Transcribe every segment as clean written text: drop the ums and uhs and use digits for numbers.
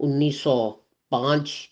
1905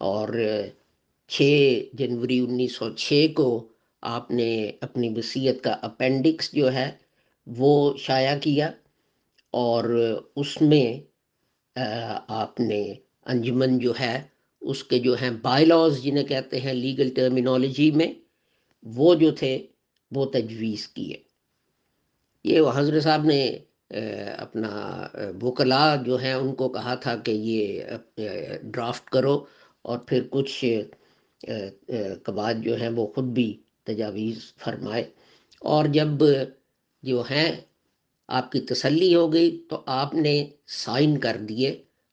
اور 6 جنوری 1906 کو آپ نے اپنی وصیت کا اپینڈکس جو ہے وہ شائع کیا، اور اس میں آپ نے انجمن جو ہے اس کے جو ہیں بائی لاز جنہیں کہتے ہیں لیگل ٹرمینالوجی میں، وہ جو تھے وہ تجویز کیے۔ یہ حضرت صاحب نے اپنا وکلاء جو ہیں ان کو کہا تھا کہ یہ ڈرافٹ کرو، اور پھر کچھ بعد جو ہیں وہ خود بھی تجاویز فرمائے، اور جب جو ہیں آپ کی تسلی ہو گئی تو آپ نے سائن کر دیے،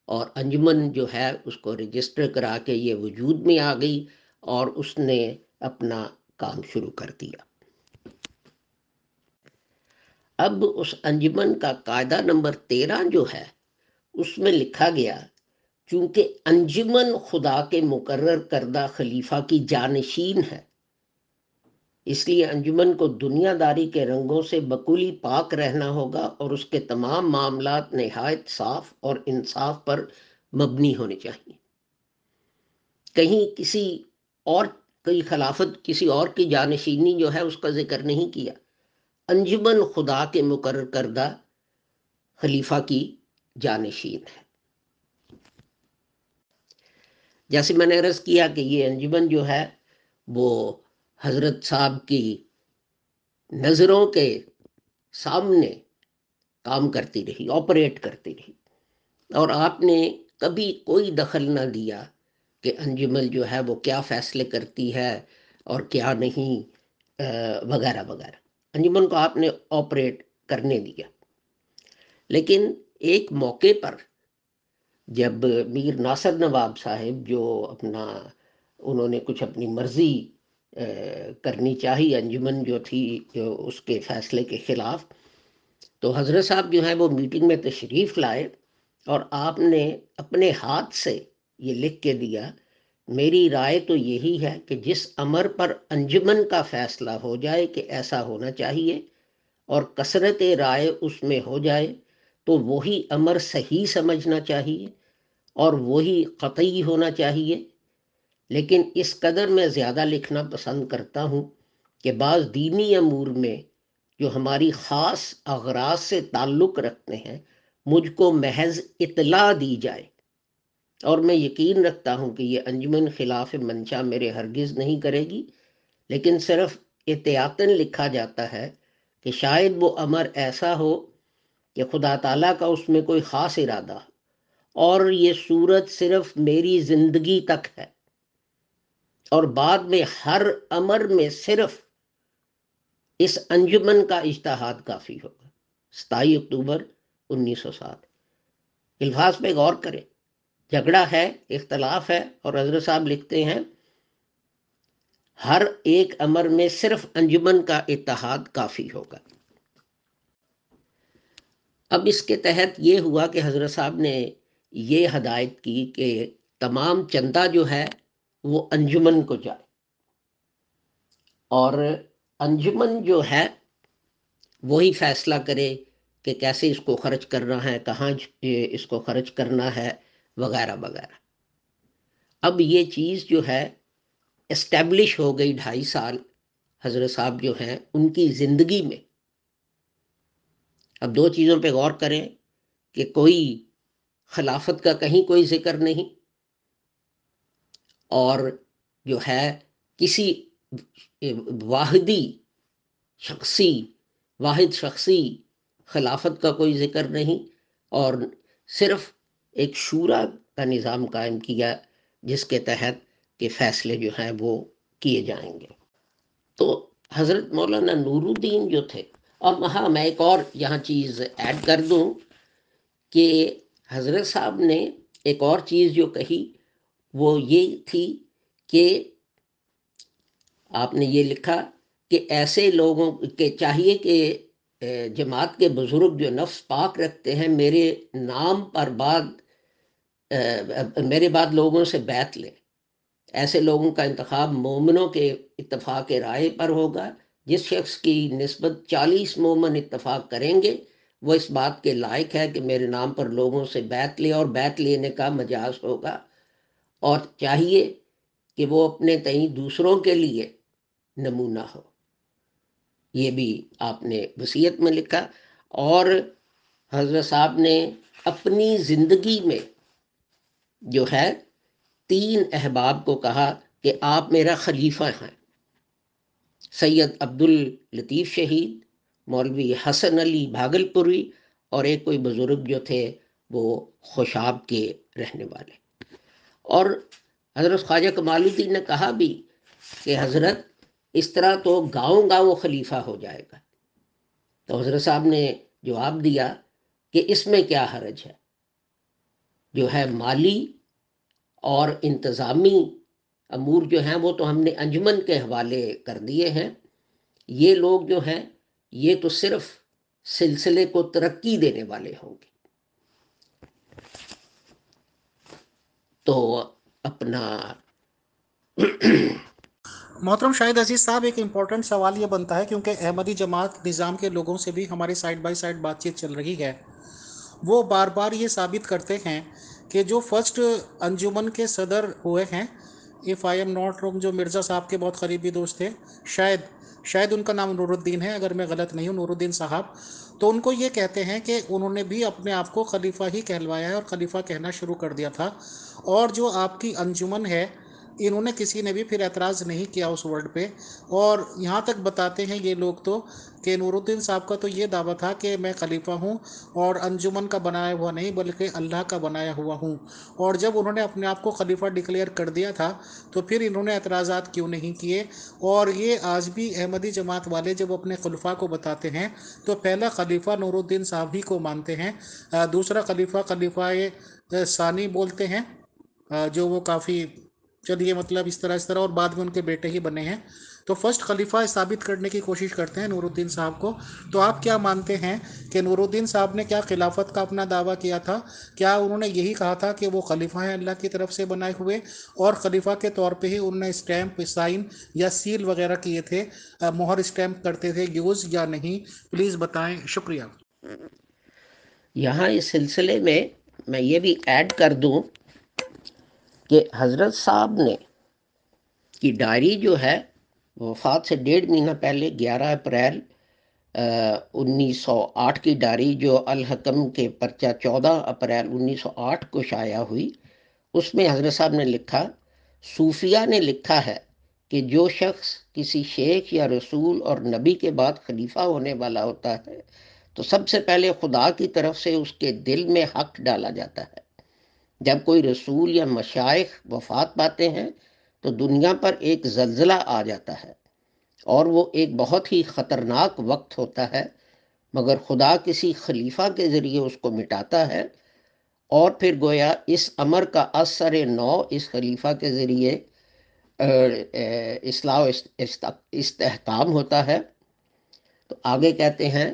اور انجمن جو ہے اس کو رجسٹر کرا کے یہ وجود میں آ گئی، اور اس نے اپنا کام شروع کر دیا۔ اب اس انجمن کا قاعدہ نمبر 13 جو ہے اس میں لکھا گیا، چونکہ انجمن خدا کے مقرر کردہ خلیفہ کی جانشین ہے، اس لیے انجمن کو دنیا داری کے رنگوں سے بکلی پاک رہنا ہوگا، اور اس کے تمام معاملات نہایت صاف اور انصاف پر مبنی ہونے چاہیے۔ کہیں کسی اور کی خلافت، کسی اور کی جانشینی جو ہے اس کا ذکر نہیں کیا۔ انجمن خدا کے مقرر کردہ خلیفہ کی جانشین ہے۔ جیسے میں نے عرض کیا کہ یہ انجمن جو ہے وہ حضرت صاحب کی نظروں کے سامنے کام کرتی رہی، آپریٹ کرتی رہی، اور آپ نے کبھی کوئی دخل نہ دیا کہ انجمن جو ہے وہ کیا فیصلے کرتی ہے اور کیا نہیں، وغیرہ وغیرہ۔ انجمن کو آپ نے آپریٹ کرنے دیا۔ لیکن ایک موقع پر جب میر ناصر نواب صاحب جو انہوں نے کچھ اپنی مرضی کرنی چاہی، انجمن جو تھی اس کے فیصلے کے خلاف، تو حضرت صاحب جو ہیں وہ میٹنگ میں تشریف لائے، اور آپ نے اپنے ہاتھ سے یہ لکھ کے دیا، میری رائے تو یہی ہے کہ جس امر پر انجمن کا فیصلہ ہو جائے کہ ایسا ہونا چاہیے اور کثرت رائے اس میں ہو جائے تو وہی امر صحیح سمجھنا چاہیے اور وہی قطعی ہونا چاہیے۔ لیکن اس قدر میں زیادہ لکھنا پسند کرتا ہوں کہ بعض دینی امور میں جو ہماری خاص اغراض سے تعلق رکھتے ہیں مجھ کو محض اطلاع دی جائے، اور میں یقین رکھتا ہوں کہ یہ انجمن خلاف منشا میرے ہرگز نہیں کرے گی، لیکن صرف احتیاطاً لکھا جاتا ہے کہ شاید وہ امر ایسا ہو کہ خدا تعالیٰ کا اس میں کوئی خاص ارادہ، اور یہ صورت صرف میری زندگی تک ہے، اور بعد میں ہر امر میں صرف اس انجمن کا اجتہاد کافی ہوگا۔ 27 اکتوبر 1907۔ الفاظ پہ غور کریں، جھگڑا ہے، اختلاف ہے، اور حضرت صاحب لکھتے ہیں ہر ایک امر میں صرف انجمن کا اتحاد کافی ہوگا۔ اب اس کے تحت یہ ہوا کہ حضرت صاحب نے یہ ہدایت کی کہ تمام چندہ جو ہے وہ انجمن کو جائے، اور انجمن جو ہے وہی فیصلہ کرے کہ کیسے اس کو خرچ کرنا ہے، کہاں اس کو خرچ کرنا ہے، وغیرہ وغیرہ۔ اب یہ چیز جو ہے اسٹیبلش ہو گئی 2.5 سال حضرت صاحب جو ہیں ان کی زندگی میں۔ اب 2 چیزوں پہ غور کریں کہ کوئی خلافت کا کہیں کوئی ذکر نہیں، اور جو ہے کسی واحد شخصی خلافت کا کوئی ذکر نہیں، اور صرف ایک شورا کا نظام قائم کیا جس کے تحت کہ فیصلے جو ہیں وہ کیے جائیں گے۔ تو حضرت مولانا نور الدین جو تھے، اور ہاں میں ایک اور یہاں چیز ایڈ کر دوں کہ حضرت صاحب نے ایک اور چیز جو کہی وہ یہ تھی کہ آپ نے یہ لکھا کہ ایسے لوگوں کے چاہیے کہ جماعت کے بزرگ جو نفس پاک رکھتے ہیں میرے بعد لوگوں سے بیعت لیں۔ ایسے لوگوں کا انتخاب مومنوں کے اتفاق رائے پر ہوگا۔ جس شخص کی نسبت 40 مومن اتفاق کریں گے وہ اس بات کے لائق ہے کہ میرے نام پر لوگوں سے بیعت لے، اور بیعت لینے کا مجاز ہوگا، اور چاہیے کہ وہ اپنے تئیں دوسروں کے لیے نمونہ ہو. یہ بھی آپ نے وصیت میں لکھا. اور حضرت صاحب نے اپنی زندگی میں جو ہے 3 احباب کو کہا کہ آپ میرا خلیفہ ہیں. سید عبد اللطیف شہید، مولوی حسن علی بھاگلپوری، اور ایک کوئی بزرگ جو تھے وہ خوشاب کے رہنے والے. اور حضرت خواجہ کمال الدین نے کہا بھی کہ حضرت اس طرح تو گاؤں گاؤں خلیفہ ہو جائے گا. تو حضرت صاحب نے جواب دیا کہ اس میں کیا حرج ہے، جو ہے مالی اور انتظامی امور جو ہیں وہ تو ہم نے انجمن کے حوالے کر دیے ہیں. یہ لوگ جو ہیں یہ تو صرف سلسلے کو ترقی دینے والے ہوں گے. تو اپنا محترم شاہد عزیز صاحب، ایک امپورٹنٹ سوال یہ بنتا ہے، کیونکہ احمدی جماعت نظام کے لوگوں سے بھی ہماری سائڈ بائی سائڈ بات چیت چل رہی ہے. وہ بار بار یہ ثابت کرتے ہیں کہ جو فرسٹ انجمن کے صدر ہوئے ہیں، if I am not wrong, جو مرزا صاحب کے بہت قریبی دوست تھے، شاید ان کا نام نور الدین ہے، اگر میں غلط نہیں ہوں، نور الدین صاحب. تو ان کو یہ کہتے ہیں کہ انہوں نے بھی اپنے آپ کو خلیفہ ہی کہلوایا ہے اور خلیفہ کہنا شروع کر دیا تھا. اور جو آپ کی انجمن ہے، انہوں نے کسی نے بھی پھر اعتراض نہیں کیا اس ورڈ پہ. اور یہاں تک بتاتے ہیں یہ لوگ تو کہ نور الدین صاحب کا تو یہ دعویٰ تھا کہ میں خلیفہ ہوں اور انجمن کا بنایا ہوا نہیں بلکہ اللہ کا بنایا ہوا ہوں. اور جب انہوں نے اپنے آپ کو خلیفہ ڈکلیئر کر دیا تھا تو پھر انہوں نے اعتراضات کیوں نہیں کیے. اور یہ آج بھی احمدی جماعت والے جب اپنے خلفاء کو بتاتے ہیں تو پہلا خلیفہ نور الدین صاحب ہی کو مانتے ہیں. دوسرا خلیفہ ثانی بولتے ہیں، جو وہ کافی، چلیے مطلب اس طرح اور بعد میں ان کے بیٹے ہی بنے ہیں. تو فرسٹ خلیفہ ثابت کرنے کی کوشش کرتے ہیں نور الدین صاحب کو. تو آپ کیا مانتے ہیں کہ نور الدین صاحب نے کیا خلافت کا اپنا دعویٰ کیا تھا؟ کیا انہوں نے یہی کہا تھا کہ وہ خلیفہ ہیں اللہ کی طرف سے بنائے ہوئے، اور خلیفہ کے طور پہ ہی انہوں نے اسٹیمپ، سائن یا سیل وغیرہ کیے تھے، مہر اسٹیمپ کرتے تھے یوز، یا نہیں؟ پلیز بتائیں. شکریہ. یہاں اس سلسلے میں یہ بھی ایڈ کر دوں کہ حضرت صاحب نے کی ڈائری جو ہے وفات سے 1.5 مہینہ پہلے 11 اپریل 1908 کی ڈائری جو الحکم کے پرچہ 14 اپریل 1908 کو شائع ہوئی، اس میں حضرت صاحب نے لکھا، صوفیہ نے لکھا ہے کہ جو شخص کسی شیخ یا رسول اور نبی کے بعد خلیفہ ہونے والا ہوتا ہے تو سب سے پہلے خدا کی طرف سے اس کے دل میں حق ڈالا جاتا ہے. جب کوئی رسول یا مشائخ وفات پاتے ہیں تو دنیا پر ایک زلزلہ آ جاتا ہے اور وہ ایک بہت ہی خطرناک وقت ہوتا ہے، مگر خدا کسی خلیفہ کے ذریعے اس کو مٹاتا ہے، اور پھر گویا اس امر کا اثر نو اس خلیفہ کے ذریعے اصلاح و استحکام ہوتا ہے. تو آگے کہتے ہیں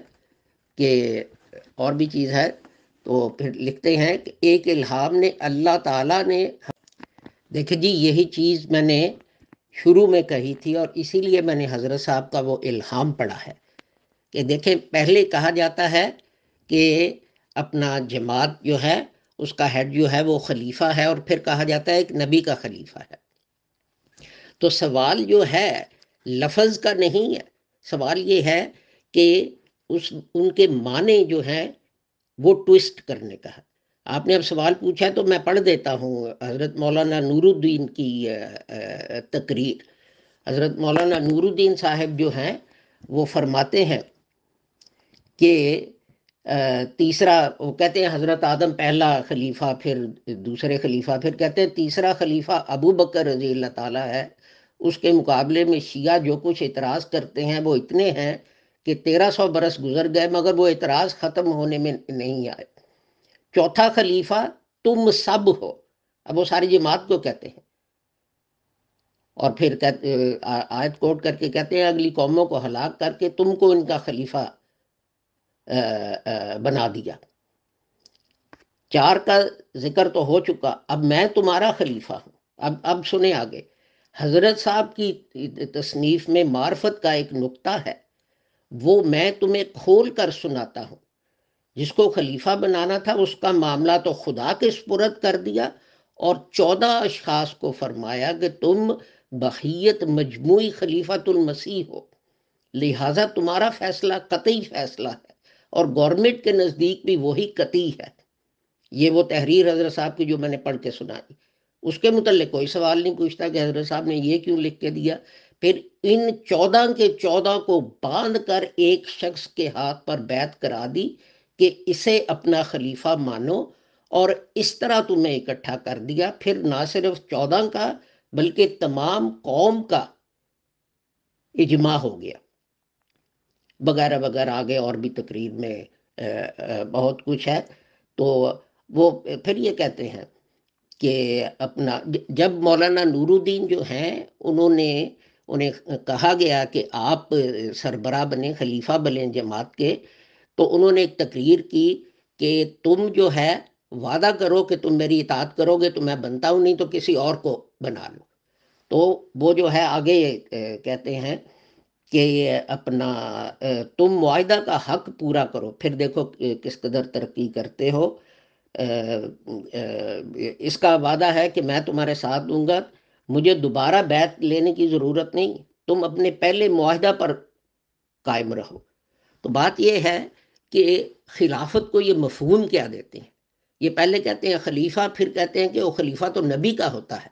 کہ اور بھی چیز ہے، تو پھر لکھتے ہیں کہ ایک الہام نے اللہ تعالیٰ نے، دیکھیں جی یہی چیز میں نے شروع میں کہی تھی اور اسی لیے میں نے حضرت صاحب کا وہ الہام پڑھا ہے کہ دیکھیں پہلے کہا جاتا ہے کہ اپنا جماعت جو ہے اس کا ہیڈ جو ہے وہ خلیفہ ہے، اور پھر کہا جاتا ہے ایک نبی کا خلیفہ ہے. تو سوال جو ہے لفظ کا نہیں ہے، سوال یہ ہے کہ ان کے معنی جو ہیں وہ ٹویسٹ کرنے کا ہے. آپ نے اب سوال پوچھا تو میں پڑھ دیتا ہوں حضرت مولانا نور الدین کی تقریر. حضرت مولانا نور الدین صاحب جو ہیں وہ فرماتے ہیں کہ تیسرا، وہ کہتے ہیں حضرت آدم پہلا خلیفہ، پھر دوسرے خلیفہ، پھر کہتے ہیں تیسرا خلیفہ ابو بکر رضی اللہ تعالیٰ ہے. اس کے مقابلے میں شیعہ جو کچھ اعتراض کرتے ہیں وہ اتنے ہیں کہ 1300 برس گزر گئے مگر وہ اعتراض ختم ہونے میں نہیں آئے. چوتھا خلیفہ تم سب ہو، اب وہ ساری جماعت کو کہتے ہیں، اور پھر آیت کوٹ کر کے کہتے ہیں اگلی قوموں کو ہلاک کر کے تم کو ان کا خلیفہ بنا دیا. 4 کا ذکر تو ہو چکا، اب میں تمہارا خلیفہ ہوں. اب سنیں آگے، حضرت صاحب کی تصنیف میں معرفت کا ایک نقطہ ہے، وہ میں تمہیں کھول کر سناتا ہوں. جس کو خلیفہ بنانا تھا اس کا معاملہ تو خدا کے سپرد کر دیا اور 14 اشخاص کو فرمایا کہ تم بقیت مجموعی خلیفۃ المسیح ہو، لہٰذا تمہارا فیصلہ قطعی فیصلہ ہے، اور گورنمنٹ کے نزدیک بھی وہی قطعی ہے۔ یہ وہ تحریر حضرت صاحب کی جو میں نے پڑھ کے سنائی، اس کے متعلق کوئی سوال نہیں پوچھتا کہ حضرت صاحب نے یہ کیوں لکھ کے دیا۔ پھر ان 14 کے 14 کو باندھ کر ایک شخص کے ہاتھ پر بیعت کرا دی کہ اسے اپنا خلیفہ مانو، اور اس طرح تمہیں اکٹھا کر دیا۔ پھر نہ صرف 14 کا بلکہ تمام قوم کا اجماع ہو گیا، وغیرہ وغیرہ۔ آگے اور بھی تقریر میں بہت کچھ ہے۔ تو وہ پھر یہ کہتے ہیں کہ اپنا جب مولانا نور الدین جو ہیں انہیں کہا گیا کہ آپ سربراہ بنیں، خلیفہ بنیں جماعت کے، تو انہوں نے ایک تقریر کی کہ تم جو ہے وعدہ کرو کہ تم میری اطاعت کرو گے تو میں بنتا ہوں، نہیں تو کسی اور کو بنا لو۔ تو وہ جو ہے آگے کہتے ہیں کہ اپنا تم معاہدہ کا حق پورا کرو۔ پھر دیکھو کس قدر ترقی کرتے ہو۔ اس کا وعدہ ہے کہ میں تمہارے ساتھ دوں گا، مجھے دوبارہ بیعت لینے کی ضرورت نہیں، تم اپنے پہلے معاہدہ پر قائم رہو۔ تو بات یہ ہے کہ خلافت کو یہ مفہوم کیا دیتے ہیں؟ یہ پہلے کہتے ہیں خلیفہ، پھر کہتے ہیں کہ وہ خلیفہ تو نبی کا ہوتا ہے،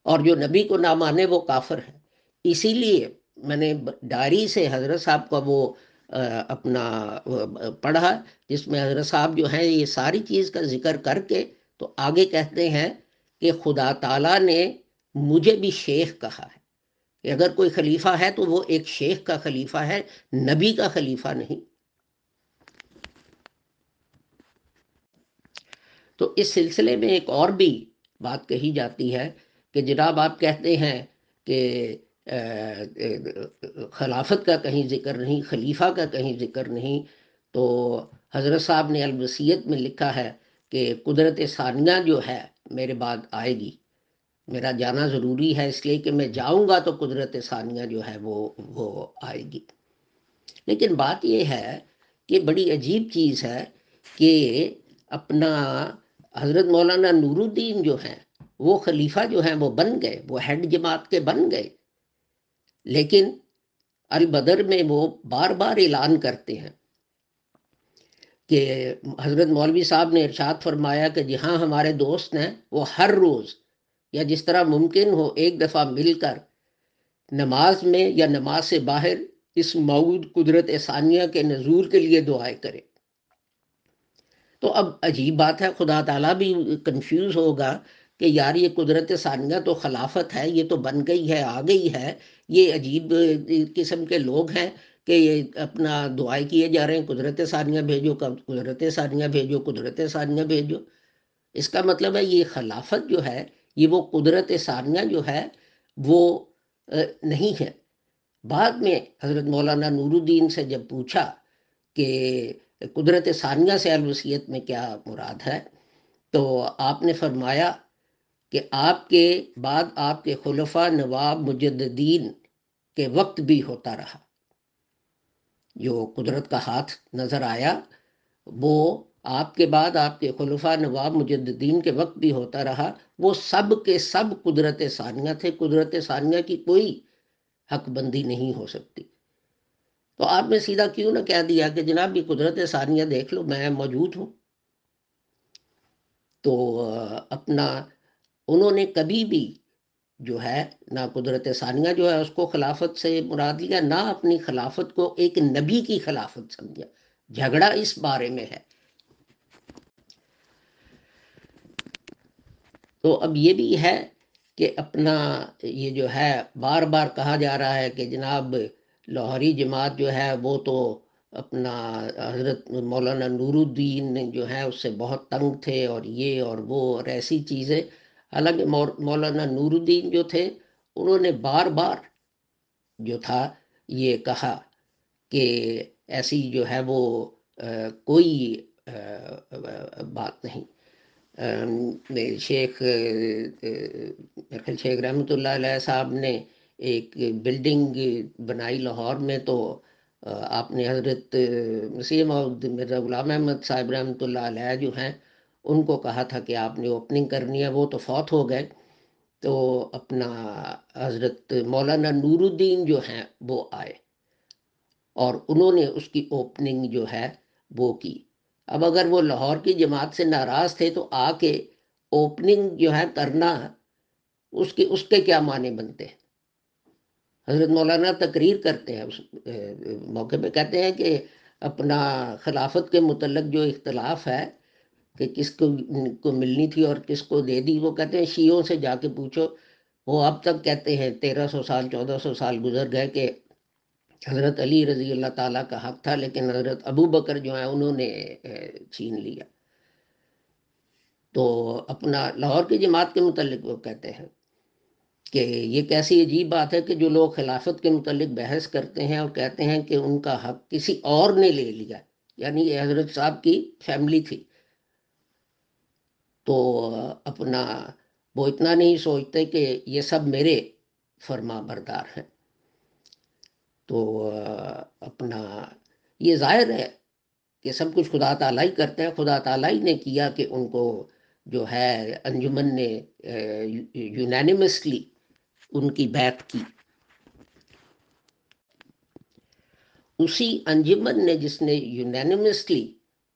اور جو نبی کو نہ مانے وہ کافر ہے۔ اسی لیے میں نے ڈائری سے حضرت صاحب کا وہ اپنا پڑھا، جس میں حضرت صاحب جو ہیں یہ ساری چیز کا ذکر کر کے تو آگے کہتے ہیں کہ خدا تعالیٰ نے مجھے بھی شیخ کہا ہے، کہ اگر کوئی خلیفہ ہے تو وہ ایک شیخ کا خلیفہ ہے، نبی کا خلیفہ نہیں۔ تو اس سلسلے میں ایک اور بھی بات کہی جاتی ہے کہ جناب آپ کہتے ہیں کہ خلافت کا کہیں ذکر نہیں، خلیفہ کا کہیں ذکر نہیں، تو حضرت صاحب نے الوصیت میں لکھا ہے کہ قدرت ثانیہ جو ہے میرے بعد آئے گی، میرا جانا ضروری ہے، اس لیے کہ میں جاؤں گا تو قدرت ثانیہ جو ہے وہ آئے گی۔ لیکن بات یہ ہے کہ بڑی عجیب چیز ہے کہ اپنا حضرت مولانا نور الدین جو ہیں وہ خلیفہ جو ہیں وہ بن گئے، وہ ہیڈ جماعت کے بن گئے، لیکن البدر میں وہ بار بار اعلان کرتے ہیں کہ حضرت مولوی صاحب نے ارشاد فرمایا کہ جہاں ہمارے دوست ہیں وہ ہر روز یا جس طرح ممکن ہو ایک دفعہ مل کر نماز میں یا نماز سے باہر اس موعود قدرت ثانیہ کے نزول کے لیے دعائیں کریں۔ تو اب عجیب بات ہے، خدا تعالیٰ بھی کنفیوز ہوگا کہ یار یہ قدرت ثانیہ تو خلافت ہے، یہ تو بن گئی ہے، آ گئی ہے، یہ عجیب قسم کے لوگ ہیں کہ یہ اپنا دعائیں کیے جا رہے ہیں قدرت ثانیہ بھیجو، قدرت ثانیہ بھیجو، قدرت ثانیہ بھیجو۔ اس کا مطلب ہے یہ خلافت جو ہے یہ وہ قدرت ثانیہ جو ہے وہ نہیں ہے۔ بعد میں حضرت مولانا نور الدین سے جب پوچھا کہ قدرت ثانیہ سے الوصیت میں کیا مراد ہے، تو آپ نے فرمایا کہ آپ کے بعد آپ کے خلفاء نواب مجددین کے وقت بھی ہوتا رہا، جو قدرت کا ہاتھ نظر آیا وہ آپ کے بعد آپ کے خلفاء نواب مجددین کے وقت بھی ہوتا رہا، وہ سب کے سب قدرت ثانیہ تھے، قدرت ثانیہ کی کوئی حق بندی نہیں ہو سکتی۔ تو آپ نے سیدھا کیوں نہ کہہ دیا کہ جناب یہ قدرت ثانیہ دیکھ لو، میں موجود ہوں۔ تو اپنا انہوں نے کبھی بھی جو ہے نہ قدرت ثانیہ جو ہے اس کو خلافت سے مراد لیا، نہ اپنی خلافت کو ایک نبی کی خلافت سمجھا۔ جھگڑا اس بارے میں ہے۔ تو اب یہ بھی ہے کہ اپنا یہ جو ہے بار بار کہا جا رہا ہے کہ جناب لاہوری جماعت جو ہے وہ تو اپنا حضرت مولانا نور الدین جو ہے اس سے بہت تنگ تھے، اور یہ اور وہ اور ایسی چیزیں۔ حالانکہ مولانا نور الدین جو تھے انہوں نے بار بار جو تھا یہ کہا کہ ایسی جو ہے وہ کوئی بات نہیں۔ شیخ رحمۃ اللہ علیہ صاحب نے ایک بلڈنگ بنائی لاہور میں، تو آپ نے حضرت مسیح موعود مرزا غلام احمد صاحب رحمۃ اللہ علیہ جو ہیں ان کو کہا تھا کہ آپ نے اوپننگ کرنی ہے، وہ تو فوت ہو گئے، تو اپنا حضرت مولانا نور الدین جو ہیں وہ آئے اور انہوں نے اس کی اوپننگ جو ہے وہ کی۔ اب اگر وہ لاہور کی جماعت سے ناراض تھے تو آ کے اوپننگ جو ہے کرنا، اس کے کیا معنی بنتے ہیں؟ حضرت مولانا تقریر کرتے ہیں اس موقع پہ، کہتے ہیں کہ اپنا خلافت کے متعلق جو اختلاف ہے کہ کس کو ملنی تھی اور کس کو دے دی، وہ کہتے ہیں شیعوں سے جا کے پوچھو، وہ اب تک کہتے ہیں 1300 سال 1400 سال گزر گئے کہ حضرت علی رضی اللہ تعالیٰ کا حق تھا، لیکن حضرت ابو بکر جو ہیں انہوں نے چھین لیا۔ تو اپنا لاہور کی جماعت کے متعلق وہ کہتے ہیں کہ یہ کیسی عجیب بات ہے کہ جو لوگ خلافت کے متعلق بحث کرتے ہیں اور کہتے ہیں کہ ان کا حق کسی اور نے لے لیا، یعنی یہ حضرت صاحب کی فیملی تھی، تو اپنا وہ اتنا نہیں سوچتے کہ یہ سب میرے فرما بردار ہیں۔ تو اپنا یہ ظاہر ہے کہ سب کچھ خدا تعالیٰ ہی کرتے ہیں، خدا تعالیٰ ہی نے کیا کہ ان کو جو ہے انجمن نے یونینیمسلی ان کی بیعت کی۔ اسی انجمن نے جس نے یونینیمسلی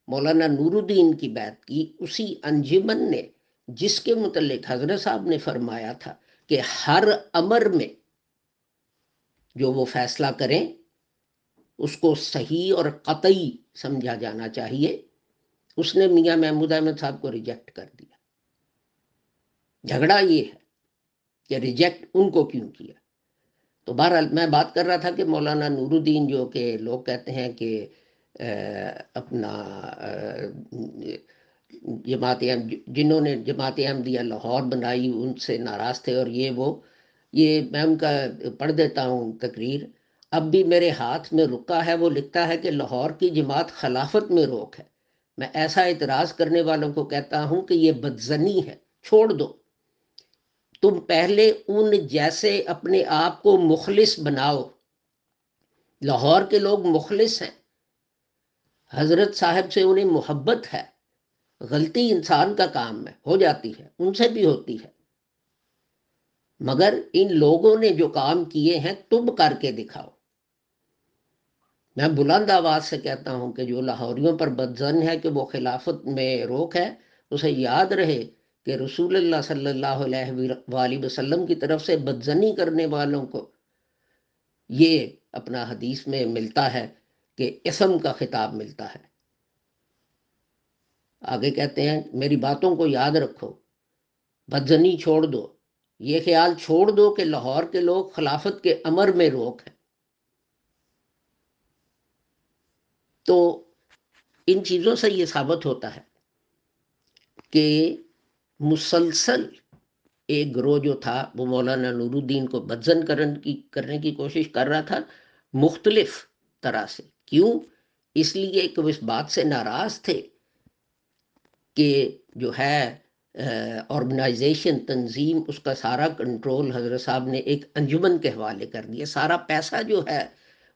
مولانا نور الدین کی بیعت کی، اسی انجمن نے جس کے متعلق حضرت صاحب نے فرمایا تھا کہ ہر امر میں جو وہ فیصلہ کریں اس کو صحیح اور قطعی سمجھا جانا چاہیے، اس نے میاں محمود احمد صاحب کو ریجیکٹ کر دیا۔ جھگڑا یہ ہے کہ ریجیکٹ ان کو کیوں کیا۔ تو بہرحال میں بات کر رہا تھا کہ مولانا نور الدین جو کہ لوگ کہتے ہیں کہ اپنا جماعت جنہوں نے جماعت احمدیہ لاہور بنائی ان سے ناراض تھے، اور یہ میں ان کا پڑھ دیتا ہوں تقریر۔ اب بھی میرے ہاتھ میں رکا ہے، وہ لکھتا ہے کہ لاہور کی جماعت خلافت میں روک ہے۔ میں ایسا اعتراض کرنے والوں کو کہتا ہوں کہ یہ بدظنی ہے، چھوڑ دو۔ تم پہلے ان جیسے اپنے آپ کو مخلص بناؤ۔ لاہور کے لوگ مخلص ہیں، حضرت صاحب سے انہیں محبت ہے۔ غلطی انسان کا کام ہے، ہو جاتی ہے، ان سے بھی ہوتی ہے، مگر ان لوگوں نے جو کام کیے ہیں تم کر کے دکھاؤ۔ میں بلند آواز سے کہتا ہوں کہ جو لاہوریوں پر بدظن ہے کہ وہ خلافت میں روک ہے، اسے یاد رہے کہ رسول اللہ صلی اللہ علیہ وآلہ وسلم کی طرف سے بدظنی کرنے والوں کو یہ اپنا حدیث میں ملتا ہے کہ اسم کا خطاب ملتا ہے۔ آگے کہتے ہیں میری باتوں کو یاد رکھو، بدظنی چھوڑ دو، یہ خیال چھوڑ دو کہ لاہور کے لوگ خلافت کے امر میں روک ہیں۔ تو ان چیزوں سے یہ ثابت ہوتا ہے کہ مسلسل ایک گروہ جو تھا وہ مولانا نور الدین کو بدظن کرنے کی کوشش کر رہا تھا، مختلف طرح سے۔ کیوں؟ اس لیے کہ وہ اس بات سے ناراض تھے کہ جو ہے آرگنائزیشن، تنظیم، اس کا سارا کنٹرول حضرت صاحب نے ایک انجمن کے حوالے کر دیا۔ سارا پیسہ جو ہے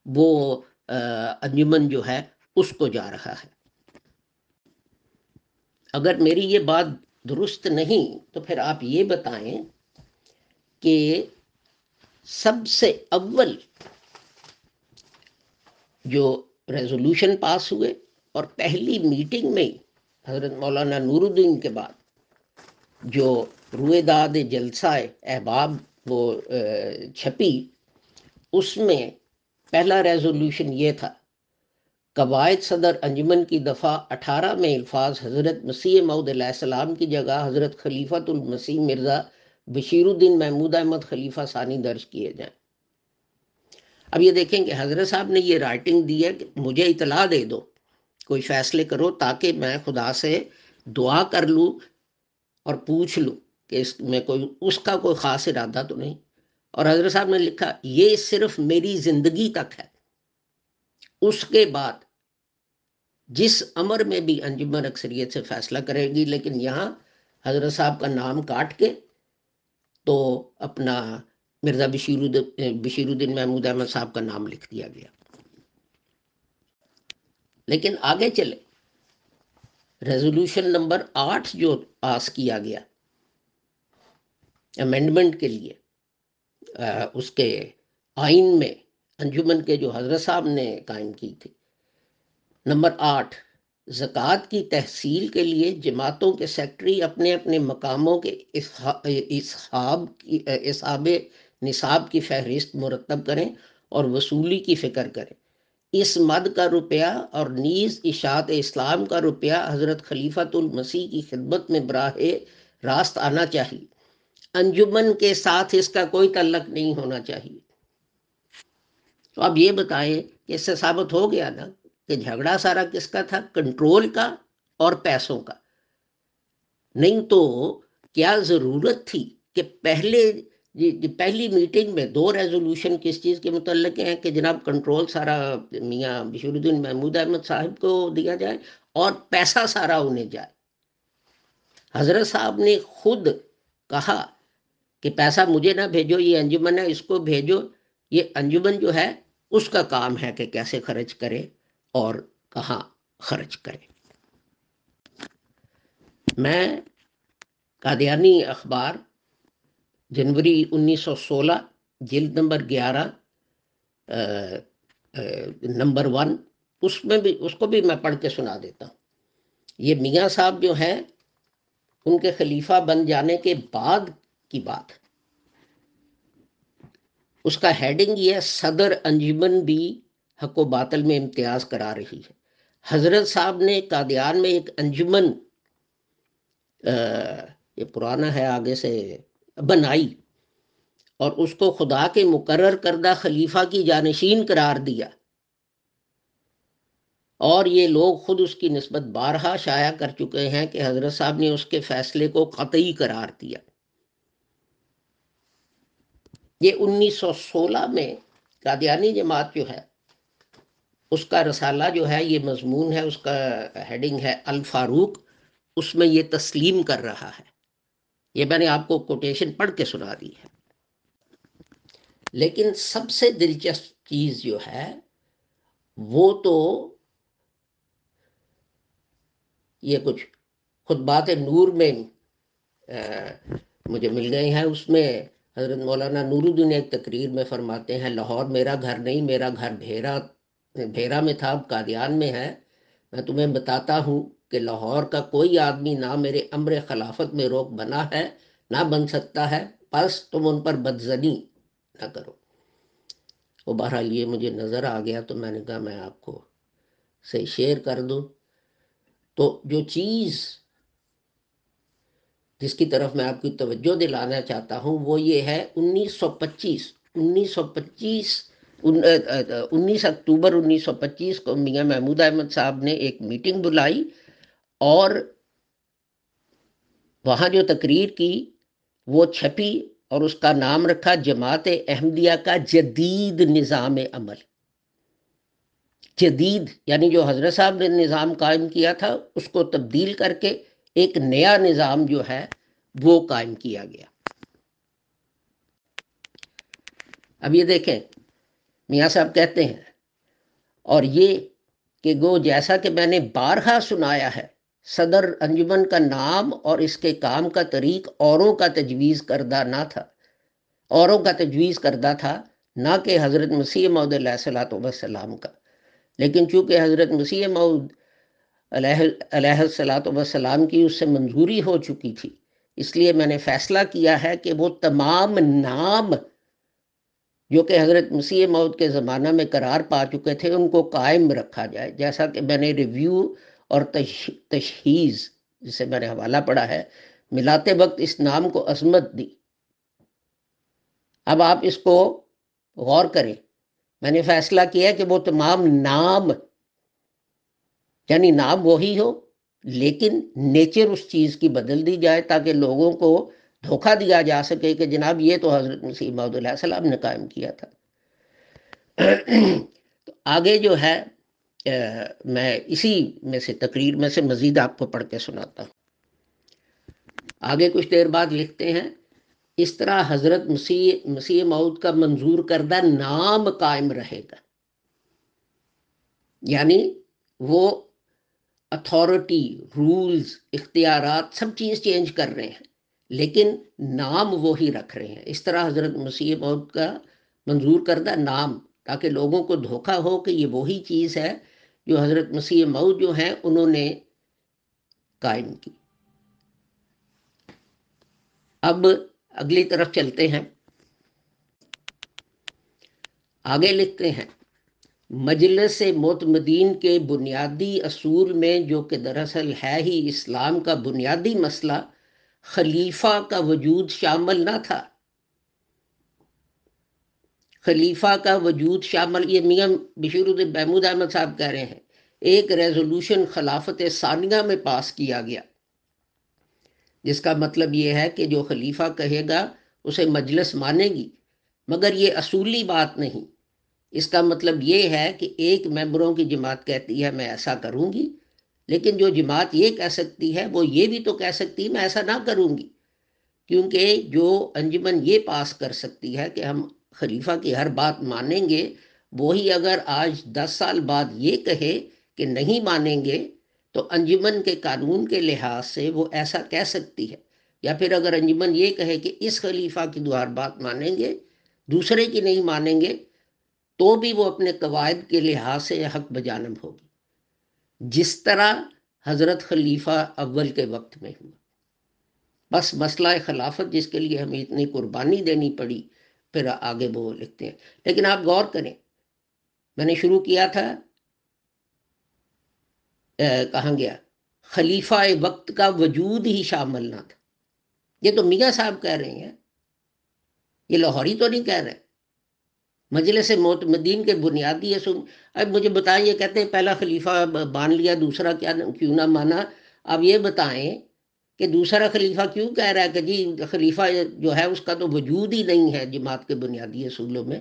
وہ انجمن جو ہے اس کو جا رہا ہے۔ اگر میری یہ بات درست نہیں تو پھر آپ یہ بتائیں کہ سب سے اول جو ریزولوشن پاس ہوئے اور پہلی میٹنگ میں حضرت مولانا نور الدین کے بعد جو رویداد جلسہ احباب وہ چھپی، اس میں پہلا ریزولوشن یہ تھا: قواعد صدر انجمن کی دفعہ 18 میں الفاظ حضرت مسیح موعود علیہ السلام کی جگہ حضرت خلیفۃ المسیح مرزا بشیر الدین محمود احمد خلیفہ ثانی درج کیے جائیں۔ اب یہ دیکھیں کہ حضرت صاحب نے یہ رائٹنگ دی ہے کہ مجھے اطلاع دے دو، کوئی فیصلے کرو تاکہ میں خدا سے دعا کر لوں اور پوچھ لوں کہ اس میں اس کا کوئی خاص ارادہ تو نہیں۔ اور حضرت صاحب نے لکھا یہ صرف میری زندگی تک ہے، اس کے بعد جس امر میں بھی انجمن اکثریت سے فیصلہ کرے گی، لیکن یہاں حضرت صاحب کا نام کاٹ کے تو اپنا مرزا بشیر الدین محمود احمد صاحب کا نام لکھ دیا گیا۔ لیکن آگے چلے ریزولوشن نمبر 8 جو پاس کیا گیا امینڈمنٹ کے لیے اس کے آئین میں انجمن کے جو حضرت صاحب نے قائم کی تھی، نمبر 8، زکوٰۃ کی تحصیل کے لیے جماعتوں کے سیکٹری اپنے اپنے مقاموں کے نصاب کی فہرست مرتب کریں اور وصولی کی فکر کریں۔ اس مد کا روپیہ اور نیز اشاعت اسلام کا روپیہ حضرت خلیفۃ المسیح کی خدمت میں براہ راست آنا چاہیے، انجمن کے ساتھ اس کا کوئی تعلق نہیں ہونا چاہیے۔ تو اب یہ بتائیں کہ اس سے ثابت ہو گیا نا کہ جھگڑا سارا کس کا تھا؟ کنٹرول کا اور پیسوں کا۔ نہیں تو کیا ضرورت تھی کہ پہلی میٹنگ میں 2 ریزولوشن کس چیز کے متعلق ہیں کہ جناب کنٹرول سارا میاں بشیر الدین محمود احمد صاحب کو دیا جائے اور پیسہ سارا انہیں جائے۔ حضرت صاحب نے خود کہا کہ پیسہ مجھے نہ بھیجو، یہ انجمن ہے اس کو بھیجو، یہ انجمن جو ہے اس کا کام ہے کہ کیسے خرچ کرے اور کہاں خرچ کرے۔ میں قادیانی اخبار جنوری 1916 جلد نمبر 11 نمبر 1 اس کو بھی میں پڑھ کے سنا دیتا ہوں۔ یہ میاں صاحب جو ہیں ان کے خلیفہ بن جانے کے بعد کی بات، اس کا ہیڈنگ یہ ہے، صدر انجمن بھی حق و باطل میں امتیاز کرا رہی ہے۔ حضرت صاحب نے قادیان میں ایک انجمن یہ پرانا ہے آگے سے بنائی اور اس کو خدا کے مقرر کردہ خلیفہ کی جانشین قرار دیا، اور یہ لوگ خود اس کی نسبت بارہا شائع کر چکے ہیں کہ حضرت صاحب نے اس کے فیصلے کو قطعی قرار دیا۔ یہ 1916 میں قادیانی جماعت جو ہے اس کا رسالہ جو ہے، یہ مضمون ہے، اس کا ہیڈنگ ہے الفاروق، اس میں یہ تسلیم کر رہا ہے۔ یہ میں نے آپ کو کوٹیشن پڑھ کے سنا دی ہے۔ لیکن سب سے دلچسپ چیز جو ہے وہ تو یہ کچھ خطبات نور میں مجھے مل گئے ہیں۔ اس میں حضرت مولانا نور الدین ایک تقریر میں فرماتے ہیں، لاہور میرا گھر نہیں، میرا گھر بھیرا میں تھا، اب قادیان میں ہے۔ میں تمہیں بتاتا ہوں کہ لاہور کا کوئی آدمی نہ میرے امر خلافت میں روک بنا ہے نہ بن سکتا ہے، بس تم ان پر بدظنی نہ کرو۔ وہ بہرحال یہ مجھے نظر آ گیا تو میں نے کہا میں آپ کو سے شیئر کر دوں۔ تو جو چیز جس کی طرف میں آپ کی توجہ دلانا چاہتا ہوں وہ یہ ہے، 19 اکتوبر 1925 کو میاں محمود احمد صاحب نے ایک میٹنگ بلائی اور وہاں جو تقریر کی وہ چھپی اور اس کا نام رکھا جماعت احمدیہ کا جدید نظام عمل۔ جدید یعنی جو حضرت صاحب نے نظام قائم کیا تھا اس کو تبدیل کر کے ایک نیا نظام جو ہے وہ قائم کیا گیا۔ اب یہ دیکھیں میاں صاحب کہتے ہیں، اور یہ کہ گو جیسا کہ میں نے بارہا سنایا ہے، صدر انجمن کا نام اور اس کے کام کا طریق اوروں کا تجویز کردہ تھا، نہ کہ حضرت مسیح موعود علیہ الصلوۃ والسلام کا۔ لیکن چونکہ حضرت مسیح موعود علیہ الصلوۃ والسلام کی اس سے منظوری ہو چکی تھی، اس لیے میں نے فیصلہ کیا ہے کہ وہ تمام نام جو کہ حضرت مسیح موعود کے زمانہ میں قرار پا چکے تھے ان کو قائم رکھا جائے، جیسا کہ میں نے ریویو اور تشخیص جسے میں نے حوالہ پڑھا ہے ملاتے وقت اس نام کو عظمت دی۔ اب آپ اس کو غور کریں، میں نے فیصلہ کیا کہ وہ تمام نام یعنی نام وہی ہو لیکن نیچر اس چیز کی بدل دی جائے تاکہ لوگوں کو دھوکہ دیا جا سکے کہ جناب یہ تو حضرت مسیح موعود علیہ السلام نے قائم کیا تھا۔ تو آگے جو ہے میں اسی میں سے تقریر میں سے مزید آپ کو پڑھ کے سناتا ہوں۔ آگے کچھ دیر بعد لکھتے ہیں، اس طرح حضرت مسیح موعود کا منظور کردہ نام قائم رہے گا، یعنی وہ اتھارٹی، رولز، اختیارات سب چیز چینج کر رہے ہیں، لیکن نام وہی رکھ رہے ہیں۔ اس طرح حضرت مسیح موعود کا منظور کردہ نام، تاکہ لوگوں کو دھوکہ ہو کہ یہ وہی چیز ہے جو حضرت مسیح موعود جو ہیں انہوں نے قائم کی۔ اب اگلی طرف چلتے ہیں، آگے لکھتے ہیں مجلس معتمدین کے بنیادی اصول میں، جو کہ دراصل ہے ہی اسلام کا بنیادی مسئلہ، خلیفہ کا وجود شامل نہ تھا۔ خلیفہ کا وجود شامل، یہ میاں بشیر الدین محمود احمد صاحب کہہ رہے ہیں، ایک ریزولوشن خلافت ثانیہ میں پاس کیا گیا، جس کا مطلب یہ ہے کہ جو خلیفہ کہے گا اسے مجلس مانے گی، مگر یہ اصولی بات نہیں۔ اس کا مطلب یہ ہے کہ ایک ممبروں کی جماعت کہتی ہے میں ایسا کروں گی، لیکن جو جماعت یہ کہہ سکتی ہے وہ یہ بھی تو کہہ سکتی ہے میں ایسا نہ کروں گی، کیونکہ جو انجمن یہ پاس کر سکتی ہے کہ ہم خلیفہ کی ہر بات مانیں گے، وہی اگر آج 10 سال بعد یہ کہے کہ نہیں مانیں گے، تو انجمن کے قانون کے لحاظ سے وہ ایسا کہہ سکتی ہے۔ یا پھر اگر انجمن یہ کہے کہ اس خلیفہ کی ہر بات مانیں گے، دوسرے کی نہیں مانیں گے، تو بھی وہ اپنے قواعد کے لحاظ سے حق بجانب ہوگی، جس طرح حضرت خلیفہ اول کے وقت میں ہوا۔ بس مسئلہ خلافت جس کے لیے ہمیں اتنی قربانی دینی پڑی، پھر آگے وہ لکھتے ہیں۔ لیکن آپ غور کریں، میں نے شروع کیا تھا، کہاں گیا، خلیفہ وقت کا وجود ہی شامل نہ تھا۔ یہ تو میاں صاحب کہہ رہے ہیں، یہ لاہوری تو نہیں کہہ رہے۔ مجلس معتمدین کے بنیادی اصول، اب مجھے بتائیں، یہ کہتے ہیں پہلا خلیفہ مان لیا، دوسرا کیوں نہ مانا؟ اب یہ بتائیں کہ دوسرا خلیفہ کیوں کہہ رہا ہے کہ جی خلیفہ جو ہے اس کا تو وجود ہی نہیں ہے جماعت کے بنیادی اصولوں میں۔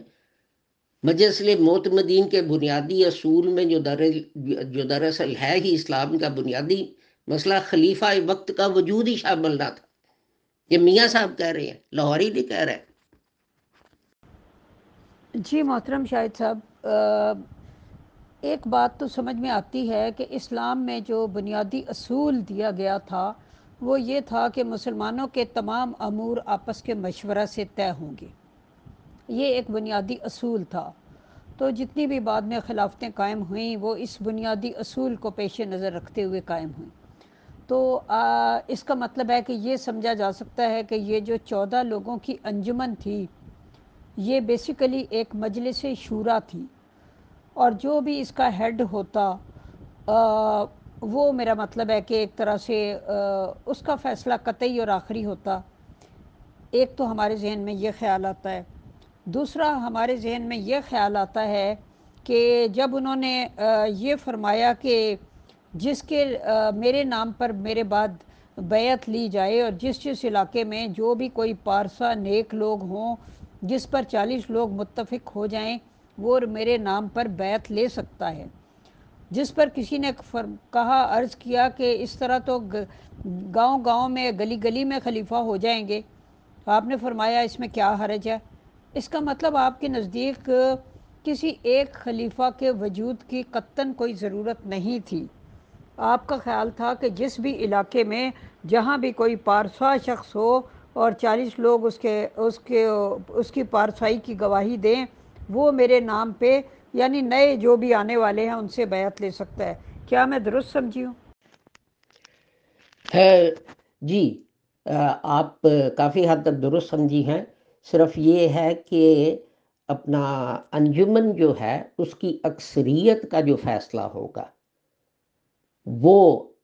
مجلس معتمدین کے بنیادی اصول میں جو دراصل ہے ہی اسلام کا بنیادی مسئلہ، خلیفہ وقت کا وجود ہی شامل نہ تھا۔ یہ میاں صاحب کہہ رہے ہیں، لاہوری نہیں کہہ رہے۔ جی محترم شاہد صاحب، ایک بات تو سمجھ میں آتی ہے کہ اسلام میں جو بنیادی اصول دیا گیا تھا وہ یہ تھا کہ مسلمانوں کے تمام امور آپس کے مشورہ سے طے ہوں گے۔ یہ ایک بنیادی اصول تھا، تو جتنی بھی بعد میں خلافتیں قائم ہوئیں وہ اس بنیادی اصول کو پیش نظر رکھتے ہوئے قائم ہوئیں۔ تو اس کا مطلب ہے کہ یہ سمجھا جا سکتا ہے کہ یہ جو 14 لوگوں کی انجمن تھی، یہ بیسیکلی ایک مجلس شورا تھی، اور جو بھی اس کا ہیڈ ہوتا وہ میرا مطلب ہے کہ ایک طرح سے اس کا فیصلہ قطعی اور آخری ہوتا۔ ایک تو ہمارے ذہن میں یہ خیال آتا ہے۔ دوسرا ہمارے ذہن میں یہ خیال آتا ہے کہ جب انہوں نے یہ فرمایا کہ جس کے میرے نام پر میرے بعد بیعت لی جائے، اور جس علاقے میں جو بھی کوئی پارسا نیک لوگ ہوں جس پر 40 لوگ متفق ہو جائیں، وہ میرے نام پر بیعت لے سکتا ہے۔ جس پر کسی نے کہا، عرض کیا کہ اس طرح تو گاؤں گاؤں میں، گلی گلی میں خلیفہ ہو جائیں گے۔ آپ نے فرمایا اس میں کیا حرج ہے؟ اس کا مطلب آپ کے نزدیک کسی ایک خلیفہ کے وجود کی قطعاً کوئی ضرورت نہیں تھی۔ آپ کا خیال تھا کہ جس بھی علاقے میں جہاں بھی کوئی پارسا شخص ہو اور 40 لوگ اس کی پارسائی کی گواہی دیں، وہ میرے نام پہ، یعنی نئے جو بھی آنے والے ہیں ان سے بیعت لے سکتا ہے۔ کیا میں درست سمجھی ہوں؟ جی، آپ کافی حد تک درست سمجھی ہیں۔ صرف یہ ہے کہ اپنا انجمن جو ہے اس کی اکثریت کا جو فیصلہ ہوگا وہ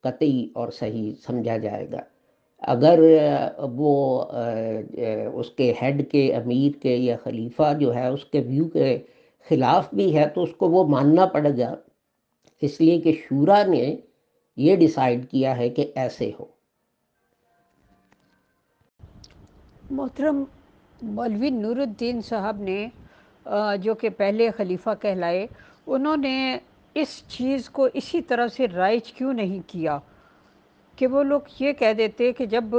قطعی اور صحیح سمجھا جائے گا۔ اگر وہ اس کے ہیڈ کے، امیر کے یا خلیفہ جو ہے اس کے ویو کے خلاف بھی ہے تو اس کو وہ ماننا پڑے گا، اس لیے کہ شورا نے یہ ڈیسائیڈ کیا ہے کہ ایسے ہو۔ محترم مولوی نور الدین صاحب نے جو کہ پہلے خلیفہ کہلائے، انہوں نے اس چیز کو اسی طرح سے رائج کیوں نہیں کیا کہ وہ لوگ یہ کہہ دیتے کہ جب